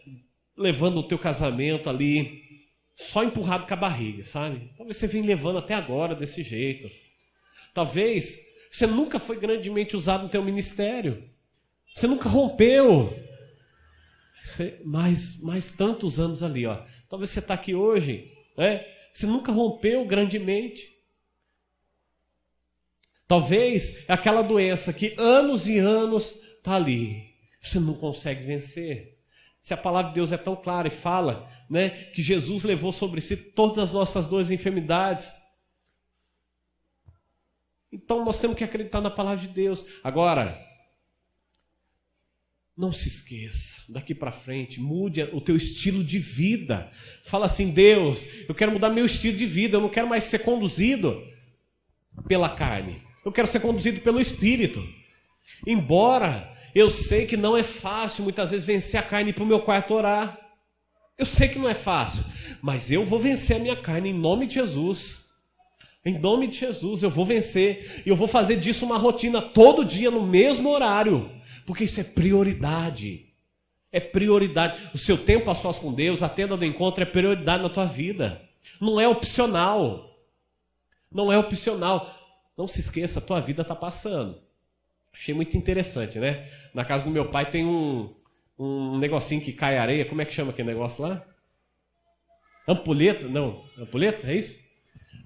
Speaker 1: levando o teu casamento ali, só empurrado com a barriga, sabe? Talvez você venha levando até agora desse jeito. Talvez você nunca foi grandemente usado no teu ministério. Você nunca rompeu. Mais tantos anos ali, ó. Talvez você está aqui hoje, né? Você nunca rompeu grandemente. Talvez é aquela doença que anos e anos está ali. Você não consegue vencer. Se a palavra de Deus é tão clara e fala, né, que Jesus levou sobre si todas as nossas dores e enfermidades. Então nós temos que acreditar na palavra de Deus. Agora, não se esqueça, daqui para frente, mude o teu estilo de vida. Fala assim, Deus, eu quero mudar meu estilo de vida, eu não quero mais ser conduzido pela carne. Eu quero ser conduzido pelo Espírito. Embora eu sei que não é fácil muitas vezes vencer a carne e ir para o meu quarto orar. Eu sei que não é fácil, mas eu vou vencer a minha carne em nome de Jesus. Em nome de Jesus, eu vou vencer. E eu vou fazer disso uma rotina todo dia no mesmo horário. Porque isso é prioridade. É prioridade. O seu tempo a sós com Deus, a tenda do encontro é prioridade na tua vida. Não é opcional. Não é opcional. Não se esqueça, a tua vida está passando. Achei muito interessante, né? Na casa do meu pai tem um negocinho que cai areia. Como é que chama aquele negócio lá? Ampulheta? Não, ampulheta? É isso?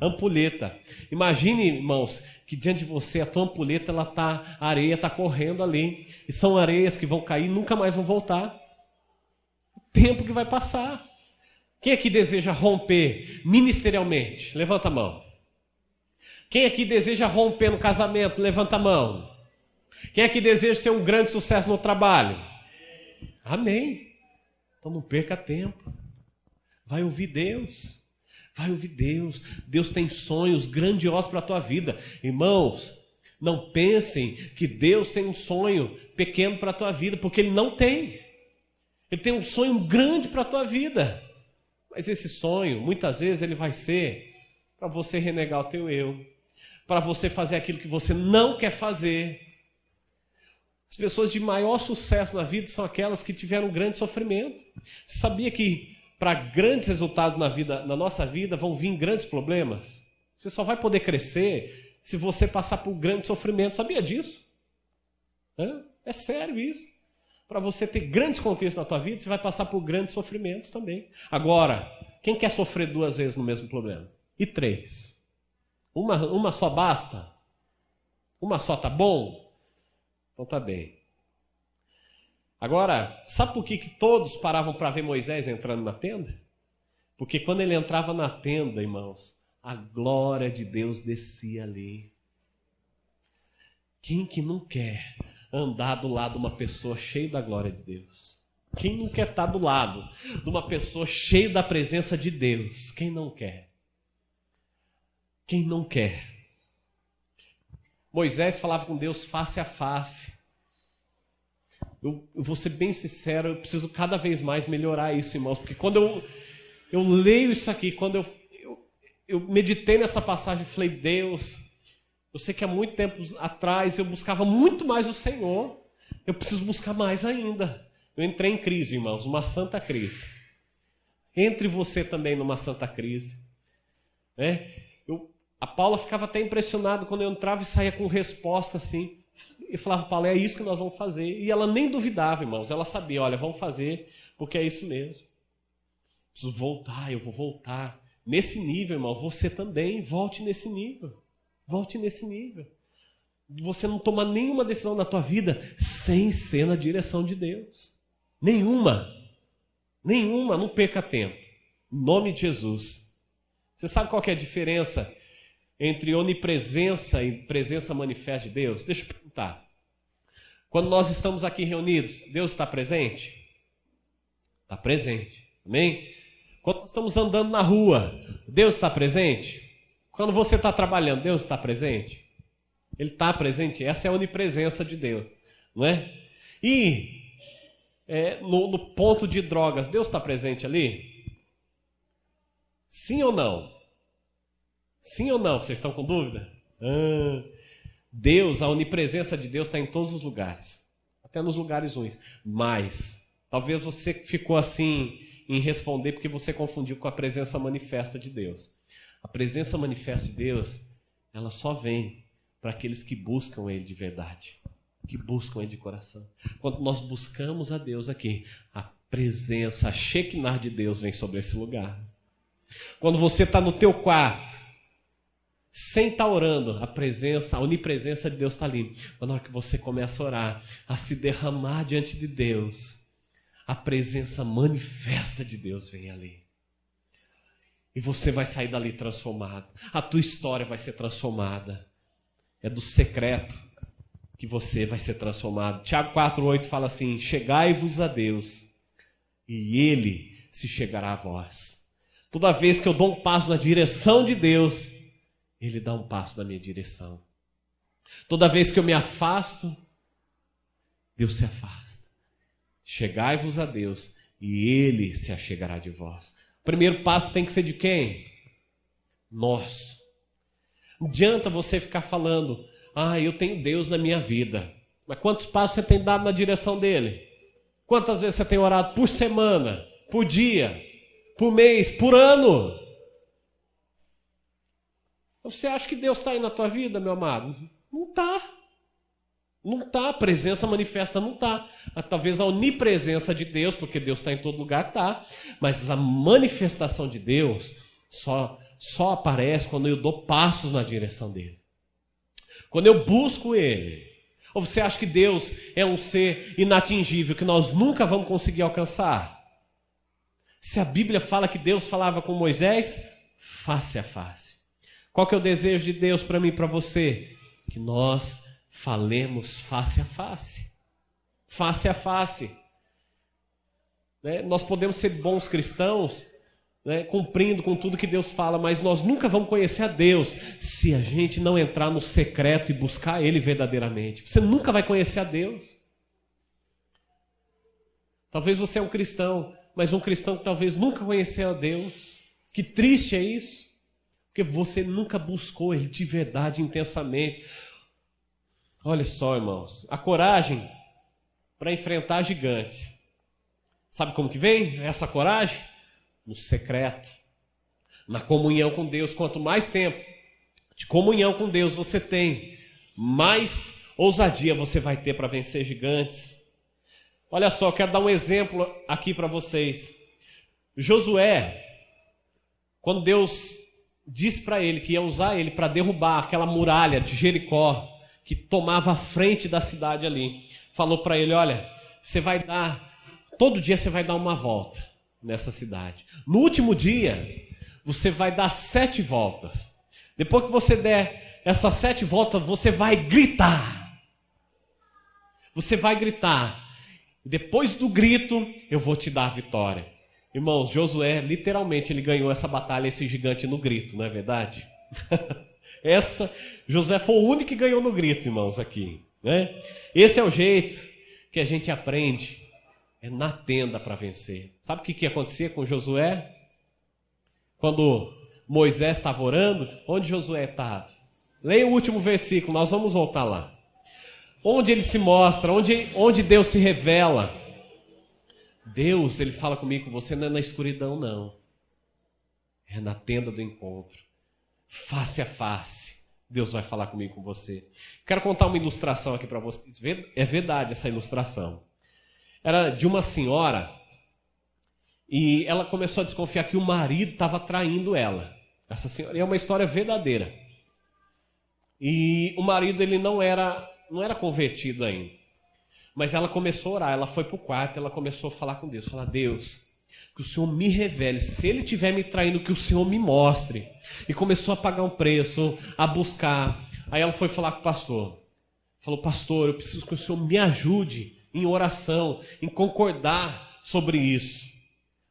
Speaker 1: Ampulheta. Imagine, irmãos, que diante de você a tua ampulheta, a areia está correndo ali. E são areias que vão cair e nunca mais vão voltar. O tempo que vai passar. Quem aqui deseja romper ministerialmente? Levanta a mão. Quem aqui deseja romper no casamento? Levanta a mão. Quem aqui deseja ser um grande sucesso no trabalho? Amém. Então não perca tempo. Vai ouvir Deus. Vai ouvir Deus. Deus tem sonhos grandiosos para a tua vida. Irmãos, não pensem que Deus tem um sonho pequeno para a tua vida, porque Ele não tem. Ele tem um sonho grande para a tua vida. Mas esse sonho, muitas vezes, ele vai ser para você renegar o teu eu, para você fazer aquilo que você não quer fazer. As pessoas de maior sucesso na vida são aquelas que tiveram grande sofrimento. Você sabia que para grandes resultados na nossa vida, vão vir grandes problemas? Você só vai poder crescer se você passar por grande sofrimento. Sabia disso? É sério isso. Para você ter grandes conquistas na tua vida, você vai passar por grandes sofrimentos também. Agora, quem quer sofrer 2 vezes no mesmo problema? E 3? Uma só basta? Uma só tá bom? Então tá bem. Agora, sabe por que todos paravam para ver Moisés entrando na tenda? Porque quando ele entrava na tenda, irmãos, a glória de Deus descia ali. Quem que não quer andar do lado de uma pessoa cheia da glória de Deus? Quem não quer estar do lado de uma pessoa cheia da presença de Deus? Quem não quer? Quem não quer? Moisés falava com Deus face a face. Eu vou ser bem sincero, eu preciso cada vez mais melhorar isso, irmãos, porque quando eu leio isso aqui, quando eu meditei nessa passagem, eu falei, Deus, eu sei que há muito tempo atrás eu buscava muito mais o Senhor, eu preciso buscar mais ainda. Eu entrei em crise, irmãos, uma santa crise. Entre você também numa santa crise. A Paula ficava até impressionada quando eu entrava e saía com resposta assim. E falava, Paula, é isso que nós vamos fazer. E ela nem duvidava, irmãos. Ela sabia, olha, vamos fazer, porque é isso mesmo. Preciso voltar, eu vou voltar. nesse nível, irmão, você também volte nesse nível. Volte nesse nível. Você não toma nenhuma decisão na tua vida sem ser na direção de Deus. Nenhuma. Nenhuma, não perca tempo. Em nome de Jesus. Você sabe qual que é a diferença entre onipresença e presença manifesta de Deus? Deixa eu perguntar. Quando nós estamos aqui reunidos, Deus está presente? Está presente. Amém? Quando nós estamos andando na rua, Deus está presente? Quando você está trabalhando, Deus está presente? Ele está presente. Essa é a onipresença de Deus. Não é? E no ponto de drogas, Deus está presente ali? Sim ou não? Sim ou não? Vocês estão com dúvida? Deus, a onipresença de Deus está em todos os lugares. Até nos lugares ruins. Mas, talvez você ficou assim em responder porque você confundiu com a presença manifesta de Deus. A presença manifesta de Deus, ela só vem para aqueles que buscam Ele de verdade. Que buscam Ele de coração. Quando nós buscamos a Deus aqui, a presença, a Shekinah de Deus vem sobre esse lugar. Quando você está no teu quarto, sem estar orando, a presença, a onipresença de Deus está ali. Mas na hora que você começa a orar, a se derramar diante de Deus, a presença manifesta de Deus vem ali. E você vai sair dali transformado. A tua história vai ser transformada. É do secreto que você vai ser transformado. Tiago 4,8 fala assim: chegai-vos a Deus, e Ele se chegará a vós. Toda vez que eu dou um passo na direção de Deus, Ele dá um passo na minha direção. Toda vez que eu me afasto, Deus se afasta. Chegai-vos a Deus, e Ele se achegará de vós. O primeiro passo tem que ser de quem? Nosso. Não adianta você ficar falando: eu tenho Deus na minha vida. Mas quantos passos você tem dado na direção dele? Quantas vezes você tem orado por semana, por dia, por mês, por ano? Você acha que Deus está aí na tua vida, meu amado? Não está. Não está. A presença manifesta não está. Talvez a onipresença de Deus, porque Deus está em todo lugar, está. Mas a manifestação de Deus só aparece quando eu dou passos na direção dele. Quando eu busco ele. Ou você acha que Deus é um ser inatingível, que nós nunca vamos conseguir alcançar? Se a Bíblia fala que Deus falava com Moisés, face a face. Qual que é o desejo de Deus para mim e para você? Que nós falemos face a face. Face a face. Nós podemos ser bons cristãos, cumprindo com tudo que Deus fala, mas nós nunca vamos conhecer a Deus se a gente não entrar no secreto e buscar Ele verdadeiramente. Você nunca vai conhecer a Deus. Talvez você é um cristão, mas um cristão que talvez nunca conheceu a Deus. Que triste é isso. Porque você nunca buscou Ele de verdade, intensamente. Olha só, irmãos, a coragem para enfrentar gigantes. Sabe como que vem essa coragem? No secreto, na comunhão com Deus. Quanto mais tempo de comunhão com Deus você tem, mais ousadia você vai ter para vencer gigantes. Olha só, eu quero dar um exemplo aqui para vocês. Josué, quando Deus disse para ele que ia usar ele para derrubar aquela muralha de Jericó, que tomava a frente da cidade ali, falou para ele: olha, todo dia você vai dar uma volta nessa cidade. No último dia, você vai dar 7 voltas. Depois que você der essas 7 voltas, você vai gritar. Você vai gritar. Depois do grito, eu vou te dar a vitória. Irmãos, Josué, literalmente, ele ganhou essa batalha, esse gigante, no grito, não é verdade? Josué foi o único que ganhou no grito, irmãos, aqui. Né? Esse é o jeito que a gente aprende. É na tenda para vencer. Sabe o que acontecia com Josué? Quando Moisés estava orando, onde Josué estava? Leia o último versículo, nós vamos voltar lá. Onde ele se mostra, onde Deus se revela. Deus, ele fala comigo, com você não é na escuridão, não. É na tenda do encontro. Face a face. Deus vai falar comigo, com você. Quero contar uma ilustração aqui para vocês. É verdade essa ilustração. Era de uma senhora E ela começou a desconfiar que o marido estava traindo ela. Essa senhora, é uma história verdadeira. E o marido, ele não era convertido ainda. Mas ela começou a orar, ela foi para o quarto, ela começou a falar com Deus. Falar, Deus, que o Senhor me revele. Se ele estiver me traindo, que o Senhor me mostre. E começou a pagar um preço, a buscar. Aí ela foi falar com o pastor. Falou, pastor, eu preciso que o Senhor me ajude em oração, em concordar sobre isso.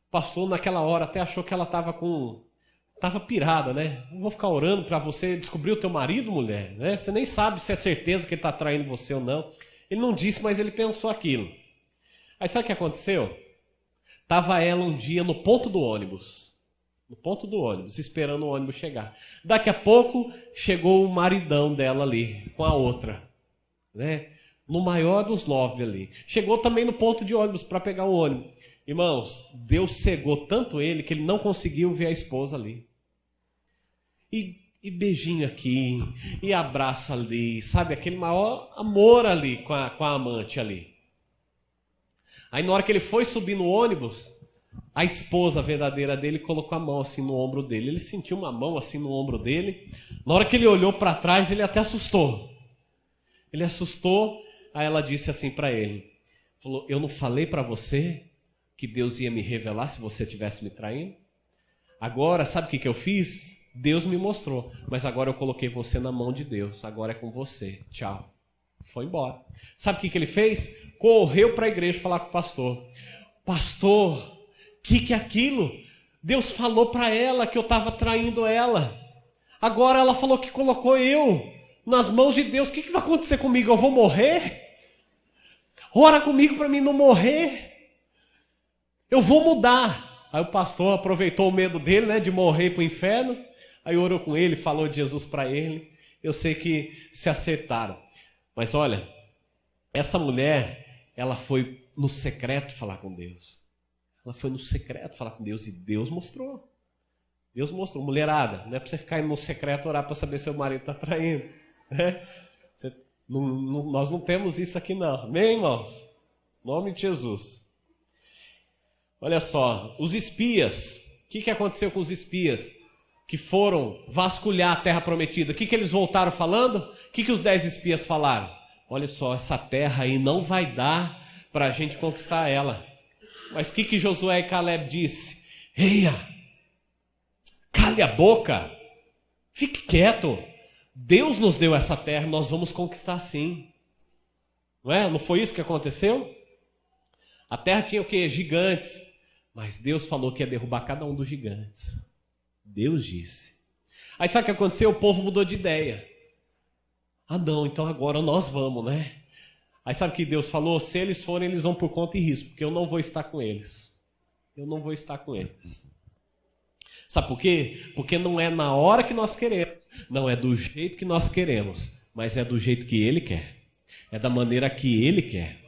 Speaker 1: O pastor, naquela hora, até achou que ela estava pirada, né? Não vou ficar orando para você descobrir o teu marido, mulher, né? Você nem sabe se é certeza que ele está traindo você ou não. Ele não disse, mas ele pensou aquilo. Aí sabe o que aconteceu? Estava ela um dia no ponto do ônibus. No ponto do ônibus, esperando o ônibus chegar. Daqui a pouco, chegou o maridão dela ali, com a outra. Né? No maior dos love ali. Chegou também no ponto de ônibus para pegar o ônibus. Irmãos, Deus cegou tanto ele que ele não conseguiu ver a esposa ali. E beijinho aqui, e abraço ali, sabe? Aquele maior amor ali com a amante ali. Aí na hora que ele foi subir no ônibus, a esposa verdadeira dele colocou a mão assim no ombro dele. Ele sentiu uma mão assim no ombro dele. Na hora que ele olhou para trás, ele até assustou. Ele assustou, aí ela disse assim para ele. Falou, eu não falei para você que Deus ia me revelar se você estivesse me traindo? Agora, sabe o que eu fiz? Deus me mostrou, mas agora eu coloquei você na mão de Deus. Agora é com você. Tchau. Foi embora. Sabe o que ele fez? Correu para a igreja falar com o pastor. Pastor, o que é aquilo? Deus falou para ela que eu estava traindo ela. Agora ela falou que colocou eu nas mãos de Deus. O que vai acontecer comigo? Eu vou morrer? Ora comigo para mim não morrer. Eu vou mudar. Aí o pastor aproveitou o medo dele, né, de morrer para o inferno. Aí orou com ele, falou de Jesus para ele. Eu sei que se acertaram. Mas olha, essa mulher, ela foi no secreto falar com Deus. Ela foi no secreto falar com Deus e Deus mostrou. Deus mostrou. Mulherada, não é para você ficar indo no secreto orar para saber se seu marido está traindo. Né? Nós não temos isso aqui não. Amém, irmãos? Em nome de Jesus. Olha só, os espias. O que aconteceu com os espias que foram vasculhar a terra prometida? O que eles voltaram falando? O que os 10 espias falaram? Olha só, essa terra aí não vai dar para a gente conquistar ela. Mas o que Josué e Caleb disse? Eia, cale a boca, fique quieto. Deus nos deu essa terra, nós vamos conquistar sim. Não é? Não foi isso que aconteceu? A terra tinha o quê? Gigantes. Mas Deus falou que ia derrubar cada um dos gigantes. Deus disse. Aí sabe o que aconteceu? O povo mudou de ideia. Ah não, então agora nós vamos, né? Aí sabe o que Deus falou? Se eles forem, eles vão por conta e risco, porque eu não vou estar com eles. Eu não vou estar com eles. Sabe por quê? Porque não é na hora que nós queremos, não é do jeito que nós queremos, mas é do jeito que Ele quer. É da maneira que Ele quer.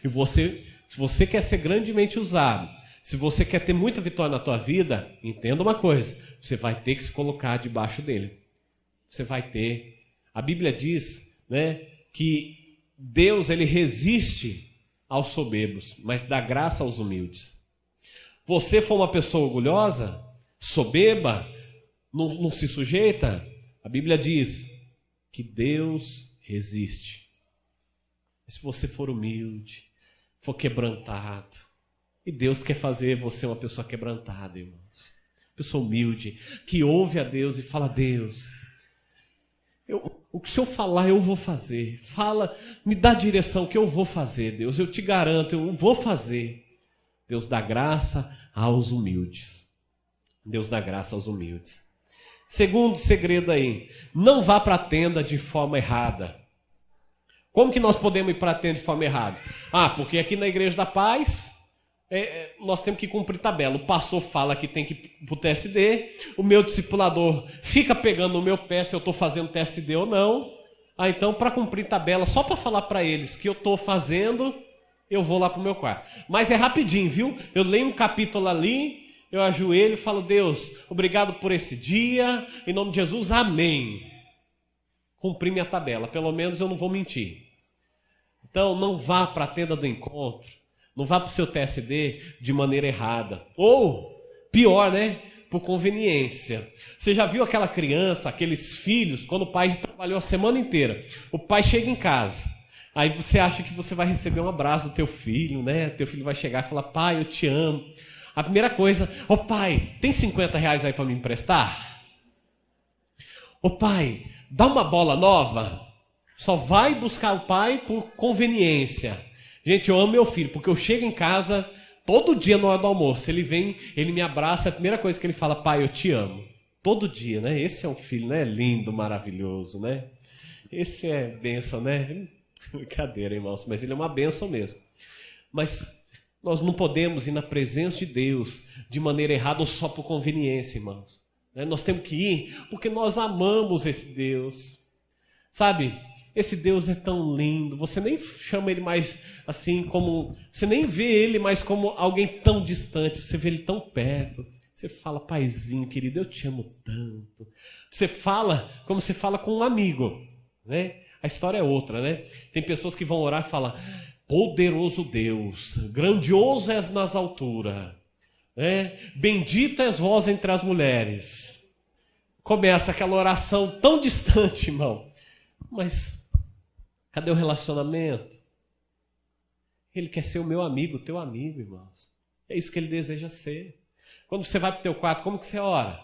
Speaker 1: E se você quer ser grandemente usado, se você quer ter muita vitória na tua vida, entenda uma coisa, você vai ter que se colocar debaixo dele. Você vai ter. A Bíblia diz, né, que Deus ele resiste aos soberbos, mas dá graça aos humildes. Você for uma pessoa orgulhosa, soberba, não se sujeita, a Bíblia diz que Deus resiste. Mas se você for humilde, for quebrantado, e Deus quer fazer você uma pessoa quebrantada, irmãos. Pessoa humilde, que ouve a Deus e fala, Deus, o que o Senhor falar eu vou fazer. Fala, me dá direção que eu vou fazer, Deus. Eu te garanto, eu vou fazer. Deus dá graça aos humildes. Deus dá graça aos humildes. Segundo segredo aí, não vá para a tenda de forma errada. Como que nós podemos ir para a tenda de forma errada? Porque aqui na Igreja da Paz, nós temos que cumprir tabela. O pastor fala que tem que ir para o TSD, o meu discipulador fica pegando no meu pé se eu estou fazendo TSD ou não. Então, para cumprir tabela, só para falar para eles que eu estou fazendo, eu vou lá para o meu quarto. Mas é rapidinho, viu? Eu leio um capítulo ali, eu ajoelho e falo, Deus, obrigado por esse dia, em nome de Jesus, amém. Cumpri minha tabela, pelo menos eu não vou mentir. Então, não vá para a tenda do encontro, Não vá para o seu TSD de maneira errada. Ou, pior, né? Por conveniência. Você já viu aquela criança, aqueles filhos, quando o pai trabalhou a semana inteira, o pai chega em casa, aí você acha que você vai receber um abraço do teu filho, né? Teu filho vai chegar e falar, pai, eu te amo. A primeira coisa, ô pai, tem R$50 aí para me emprestar? Ô pai, dá uma bola nova? Só vai buscar o pai por conveniência. Gente, eu amo meu filho, porque eu chego em casa todo dia na hora do almoço. Ele vem, ele me abraça, a primeira coisa que ele fala, pai, eu te amo. Todo dia, né? Esse é um filho, né? Lindo, maravilhoso, né? Esse é bênção, né? Brincadeira, irmãos, mas ele é uma bênção mesmo. Mas nós não podemos ir na presença de Deus de maneira errada ou só por conveniência, irmãos. Nós temos que ir porque nós amamos esse Deus. Sabe, esse Deus é tão lindo, você nem chama ele mais assim como... Você nem vê ele mais como alguém tão distante, você vê ele tão perto. Você fala, paizinho, querido, eu te amo tanto. Você fala como você fala com um amigo, né? A história é outra, né? Tem pessoas que vão orar e falam, poderoso Deus, grandioso és nas alturas, né? Bendito és vós entre as mulheres. Começa aquela oração tão distante, irmão. Mas cadê o relacionamento? Ele quer ser o meu amigo, o teu amigo, irmãos. É isso que ele deseja ser. Quando você vai para o teu quarto, como que você ora?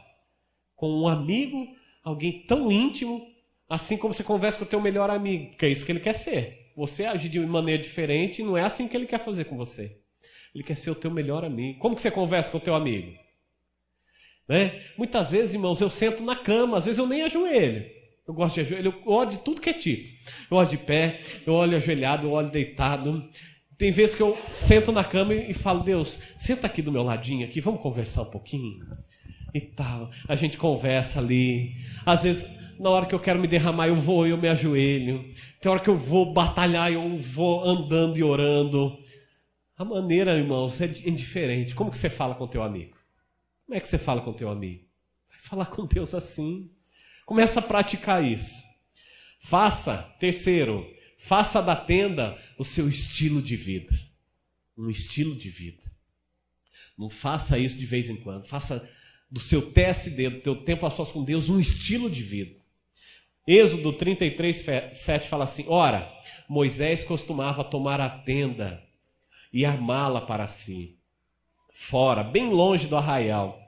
Speaker 1: Com um amigo, alguém tão íntimo, assim como você conversa com o teu melhor amigo, porque é isso que ele quer ser. Você agir de maneira diferente, não é assim que ele quer fazer com você. Ele quer ser o teu melhor amigo. Como que você conversa com o teu amigo? Né? Muitas vezes, irmãos, eu sento na cama, às vezes eu nem ajoelho. Eu gosto de ajoelho, eu olho de tudo que é tipo. Eu olho de pé, eu olho ajoelhado, eu olho deitado. Tem vezes que eu sento na cama e falo, Deus, senta aqui do meu ladinho aqui, vamos conversar um pouquinho? E tal, a gente conversa ali. Às vezes, na hora que eu quero me derramar, eu me ajoelho. Tem hora que eu vou batalhar, eu vou andando e orando. A maneira, irmãos, é indiferente. Como que você fala com o teu amigo? Como é que você fala com o teu amigo? Vai falar com Deus assim. Começa a praticar isso. Terceiro, faça da tenda o seu estilo de vida. Um estilo de vida. Não faça isso de vez em quando. Faça do seu TSD, do teu tempo a sós com Deus, um estilo de vida. Êxodo 33:7 fala assim, ora, Moisés costumava tomar a tenda e armá-la para si, fora, bem longe do arraial,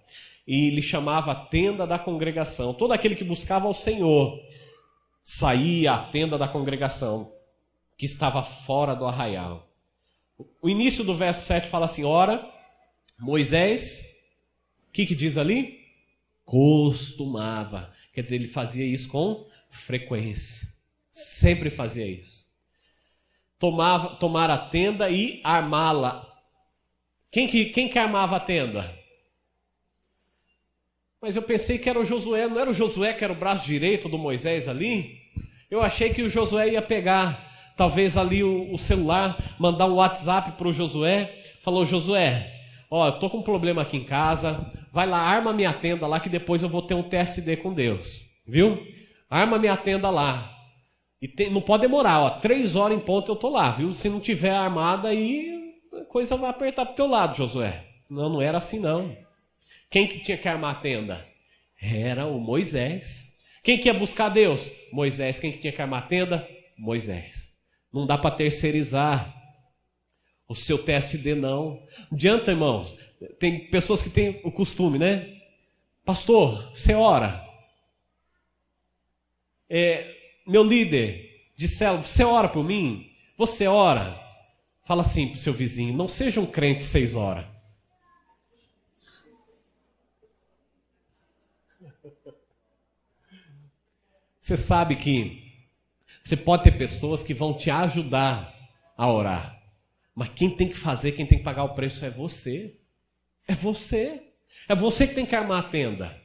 Speaker 1: e lhe chamava a tenda da congregação. Todo aquele que buscava ao Senhor saía à tenda da congregação, que estava fora do arraial. O início do verso 7 fala assim, ora, Moisés, o que diz ali? Costumava. Quer dizer, ele fazia isso com frequência. Sempre fazia isso. Tomar a tenda e armá-la. Quem que armava a tenda? Mas eu pensei que era o Josué. Não era o Josué que era o braço direito do Moisés ali? Eu achei que o Josué ia pegar, talvez ali o celular, mandar um WhatsApp para o Josué. Falou, Josué, ó, eu tô com um problema aqui em casa. Vai lá, arma minha tenda lá que depois eu vou ter um TSD com Deus. Viu? Arma minha tenda lá. E não pode demorar, ó. 3 horas em ponto eu tô lá, viu? Se não tiver armada aí, a coisa vai apertar pro teu lado, Josué. Não era assim não. Quem que tinha que armar a tenda? Era o Moisés. Quem que ia buscar Deus? Moisés. Quem que tinha que armar a tenda? Moisés. Não dá para terceirizar o seu TSD não. Não adianta, irmãos. Tem pessoas que têm o costume, né? Pastor, você ora. Meu líder de célula, você ora por mim? Você ora? Fala assim pro seu vizinho, não seja um crente 6 horas. Você sabe que você pode ter pessoas que vão te ajudar a orar. Mas quem tem que fazer, quem tem que pagar o preço é você. É você. É você que tem que armar a tenda.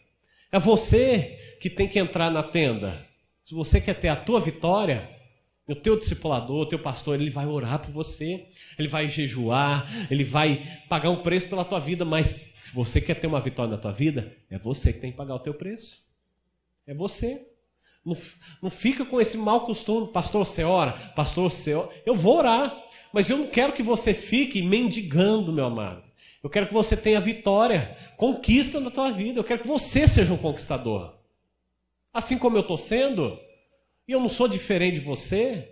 Speaker 1: É você que tem que entrar na tenda. Se você quer ter a tua vitória, o teu discipulador, o teu pastor, ele vai orar por você. Ele vai jejuar, ele vai pagar um preço pela tua vida. Mas se você quer ter uma vitória na tua vida, é você que tem que pagar o teu preço. É você. Não fica com esse mau costume, pastor, você ora, pastor, você ora. Eu vou orar, mas eu não quero que você fique mendigando, meu amado. Eu quero que você tenha vitória, conquista na tua vida. Eu quero que você seja um conquistador. Assim como eu estou sendo, e eu não sou diferente de você.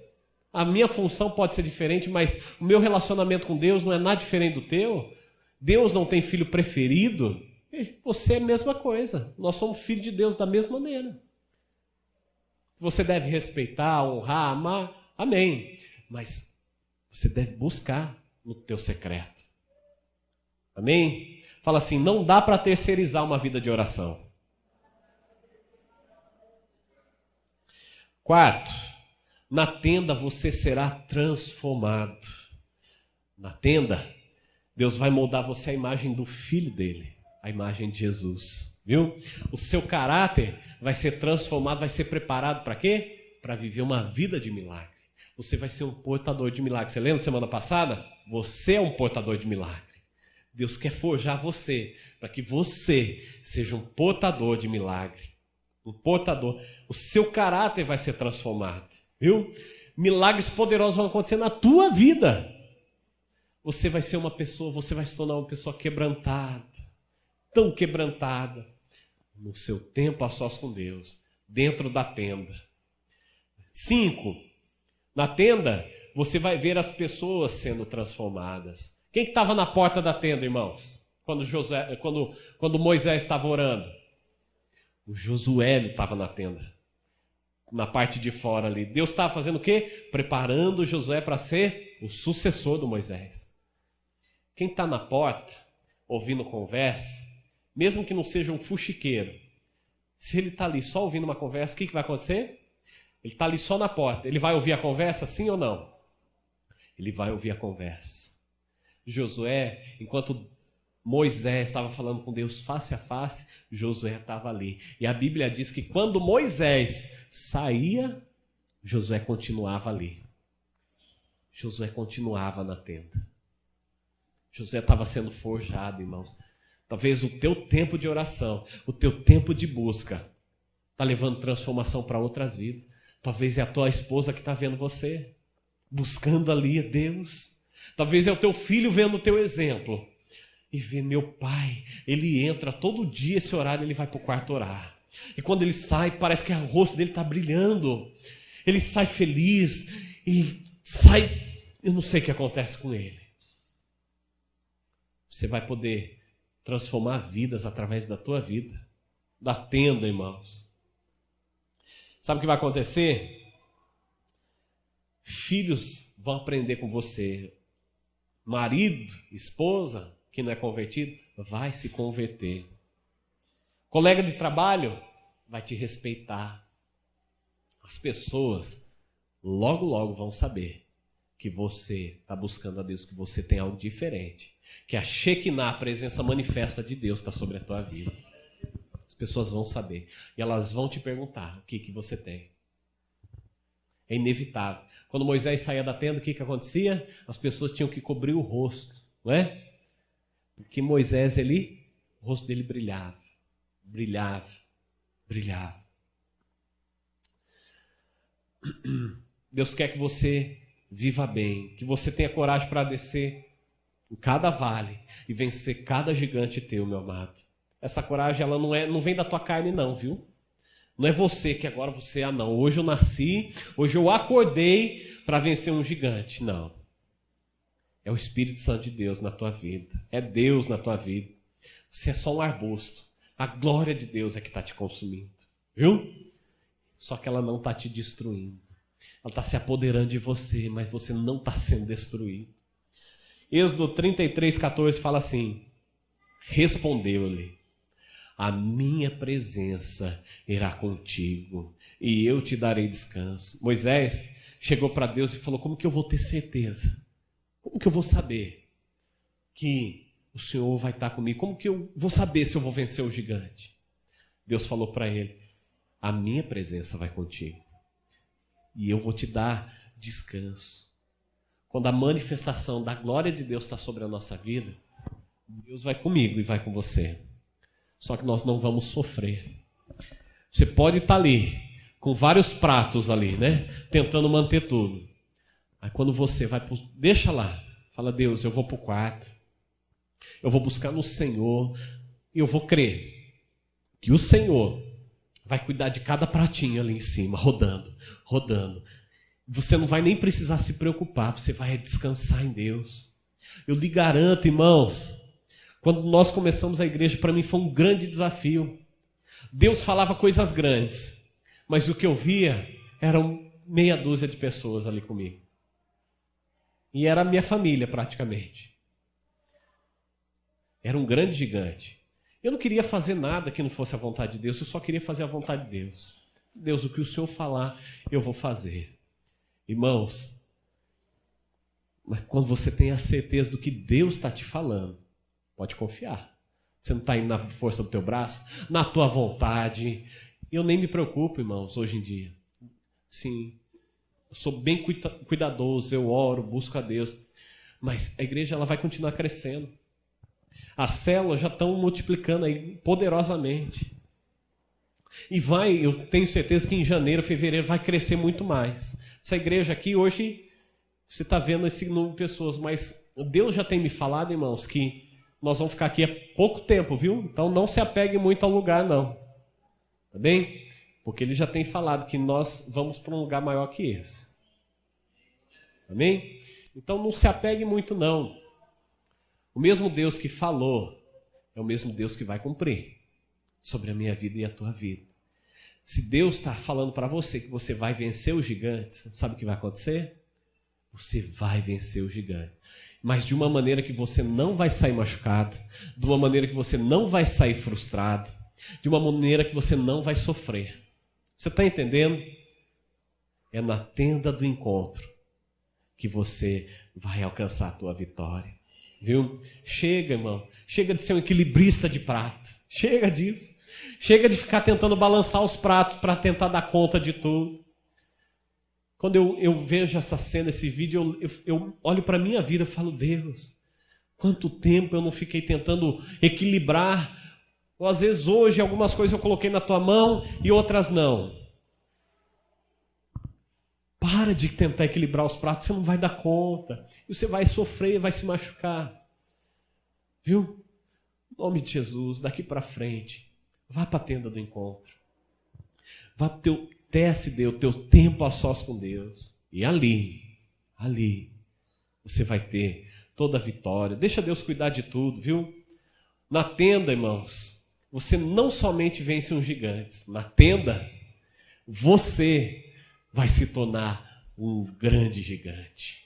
Speaker 1: A minha função pode ser diferente, mas o meu relacionamento com Deus não é nada diferente do teu. Deus não tem filho preferido. E você é a mesma coisa. Nós somos filhos de Deus da mesma maneira. Você deve respeitar, honrar, amar. Amém. Mas você deve buscar no teu secreto. Amém? Fala assim, não dá para terceirizar uma vida de oração. 4, na tenda você será transformado. Na tenda, Deus vai moldar você à imagem do Filho dele, a imagem de Jesus. Viu? O seu caráter vai ser transformado, vai ser preparado para quê? Para viver uma vida de milagre. Você vai ser um portador de milagre. Você lembra semana passada? Você é um portador de milagre. Deus quer forjar você para que você seja um portador de milagre. Um portador. O seu caráter vai ser transformado. Viu? Milagres poderosos vão acontecer na tua vida. Você vai ser uma pessoa, você vai se tornar uma pessoa quebrantada. Tão quebrantada. No seu tempo a sós com Deus. Dentro da tenda. 5. Na tenda, você vai ver as pessoas sendo transformadas. Quem que estava na porta da tenda, irmãos? Quando Moisés estava orando? O Josué estava na tenda. Na parte de fora ali. Deus estava fazendo o quê? Preparando o Josué para ser o sucessor do Moisés. Quem está na porta, ouvindo conversa, mesmo que não seja um fuxiqueiro, se ele está ali só ouvindo uma conversa, o que vai acontecer? Ele está ali só na porta. Ele vai ouvir a conversa, sim ou não? Ele vai ouvir a conversa. Josué, enquanto Moisés estava falando com Deus face a face, Josué estava ali. E a Bíblia diz que quando Moisés saía, Josué continuava ali. Josué continuava na tenda. Josué estava sendo forjado, irmãos. Talvez o teu tempo de oração, o teu tempo de busca, está levando transformação para outras vidas. Talvez é a tua esposa que está vendo você, buscando ali a Deus. Talvez é o teu filho vendo o teu exemplo. E vê, meu pai, ele entra todo dia, esse horário ele vai para o quarto orar. E quando ele sai, parece que o rosto dele está brilhando. Ele sai feliz e sai, eu não sei o que acontece com ele. Você vai poder transformar vidas através da tua vida. Da tenda, irmãos. Sabe o que vai acontecer? Filhos vão aprender com você. Marido, esposa, que não é convertido, vai se converter. Colega de trabalho, vai te respeitar. As pessoas logo, logo vão saber que você está buscando a Deus, que você tem algo diferente. Que a Shekinah, a presença manifesta de Deus, está sobre a tua vida. As pessoas vão saber. E elas vão te perguntar o que você tem. É inevitável. Quando Moisés saía da tenda, o que acontecia? As pessoas tinham que cobrir o rosto, não é? Porque Moisés, o rosto dele brilhava, brilhava, brilhava. Deus quer que você viva bem, que você tenha coragem para descer em cada vale e vencer cada gigante teu, meu amado. Essa coragem, ela não vem da tua carne não, viu? Não é você que agora você, não, hoje eu nasci, hoje eu acordei para vencer um gigante. Não. É o Espírito Santo de Deus na tua vida. É Deus na tua vida. Você é só um arbusto. A glória de Deus é que está te consumindo. Viu? Só que ela não está te destruindo. Ela está se apoderando de você, mas você não está sendo destruído. Êxodo 33:14 fala assim: respondeu-lhe: a minha presença irá contigo e eu te darei descanso. Moisés chegou para Deus e falou: como que eu vou ter certeza? Como que eu vou saber que o Senhor vai estar comigo? Como que eu vou saber se eu vou vencer o gigante? Deus falou para ele: a minha presença vai contigo e eu vou te dar descanso. Quando a manifestação da glória de Deus está sobre a nossa vida, Deus vai comigo e vai com você. Só que nós não vamos sofrer. Você pode estar ali com vários pratos ali, né? Tentando manter tudo. Aí quando você vai, deixa lá. Fala, Deus, eu vou para o quarto. Eu vou buscar no Senhor. E eu vou crer que o Senhor vai cuidar de cada pratinho ali em cima, rodando, rodando. Você não vai nem precisar se preocupar, você vai descansar em Deus. Eu lhe garanto, irmãos, quando nós começamos a igreja, para mim foi um grande desafio. Deus falava coisas grandes, mas o que eu via eram meia dúzia de pessoas ali comigo. E era a minha família praticamente. Era um grande gigante. Eu não queria fazer nada que não fosse a vontade de Deus, eu só queria fazer a vontade de Deus. Deus, o que o Senhor falar, eu vou fazer. Irmãos, mas quando você tem a certeza do que Deus está te falando, pode confiar. Você não está indo na força do teu braço, na tua vontade. Eu nem me preocupo, irmãos, hoje em dia. Sim, eu sou bem cuidadoso, eu oro, busco a Deus. Mas a igreja ela vai continuar crescendo. As células já estão multiplicando aí poderosamente. E eu tenho certeza que em janeiro, fevereiro vai crescer muito mais. Essa igreja aqui hoje, você está vendo esse número de pessoas, mas Deus já tem me falado, irmãos, que nós vamos ficar aqui há pouco tempo, viu? Então não se apegue muito ao lugar, não. Tá bem? Porque Ele já tem falado que nós vamos para um lugar maior que esse. Amém? Então não se apegue muito, não. O mesmo Deus que falou é o mesmo Deus que vai cumprir sobre a minha vida e a tua vida. Se Deus está falando para você que você vai vencer os gigantes, sabe o que vai acontecer? Você vai vencer o gigante. Mas de uma maneira que você não vai sair machucado, de uma maneira que você não vai sair frustrado, de uma maneira que você não vai sofrer. Você está entendendo? É na tenda do encontro que você vai alcançar a tua vitória. Viu? Chega, irmão. Chega de ser um equilibrista de prato. Chega disso. Chega de ficar tentando balançar os pratos para tentar dar conta de tudo. Quando eu vejo essa cena, esse vídeo, eu olho para a minha vida e falo, Deus, quanto tempo eu não fiquei tentando equilibrar. Ou às vezes hoje algumas coisas eu coloquei na tua mão e outras não. Para de tentar equilibrar os pratos, você não vai dar conta. E você vai sofrer, vai se machucar. Viu? Em nome de Jesus, daqui para frente, vá para a tenda do encontro. Vá para o teu TSD, o teu tempo a sós com Deus. E ali, você vai ter toda a vitória. Deixa Deus cuidar de tudo, viu? Na tenda, irmãos, você não somente vence uns gigantes. Na tenda, você vai se tornar um grande gigante.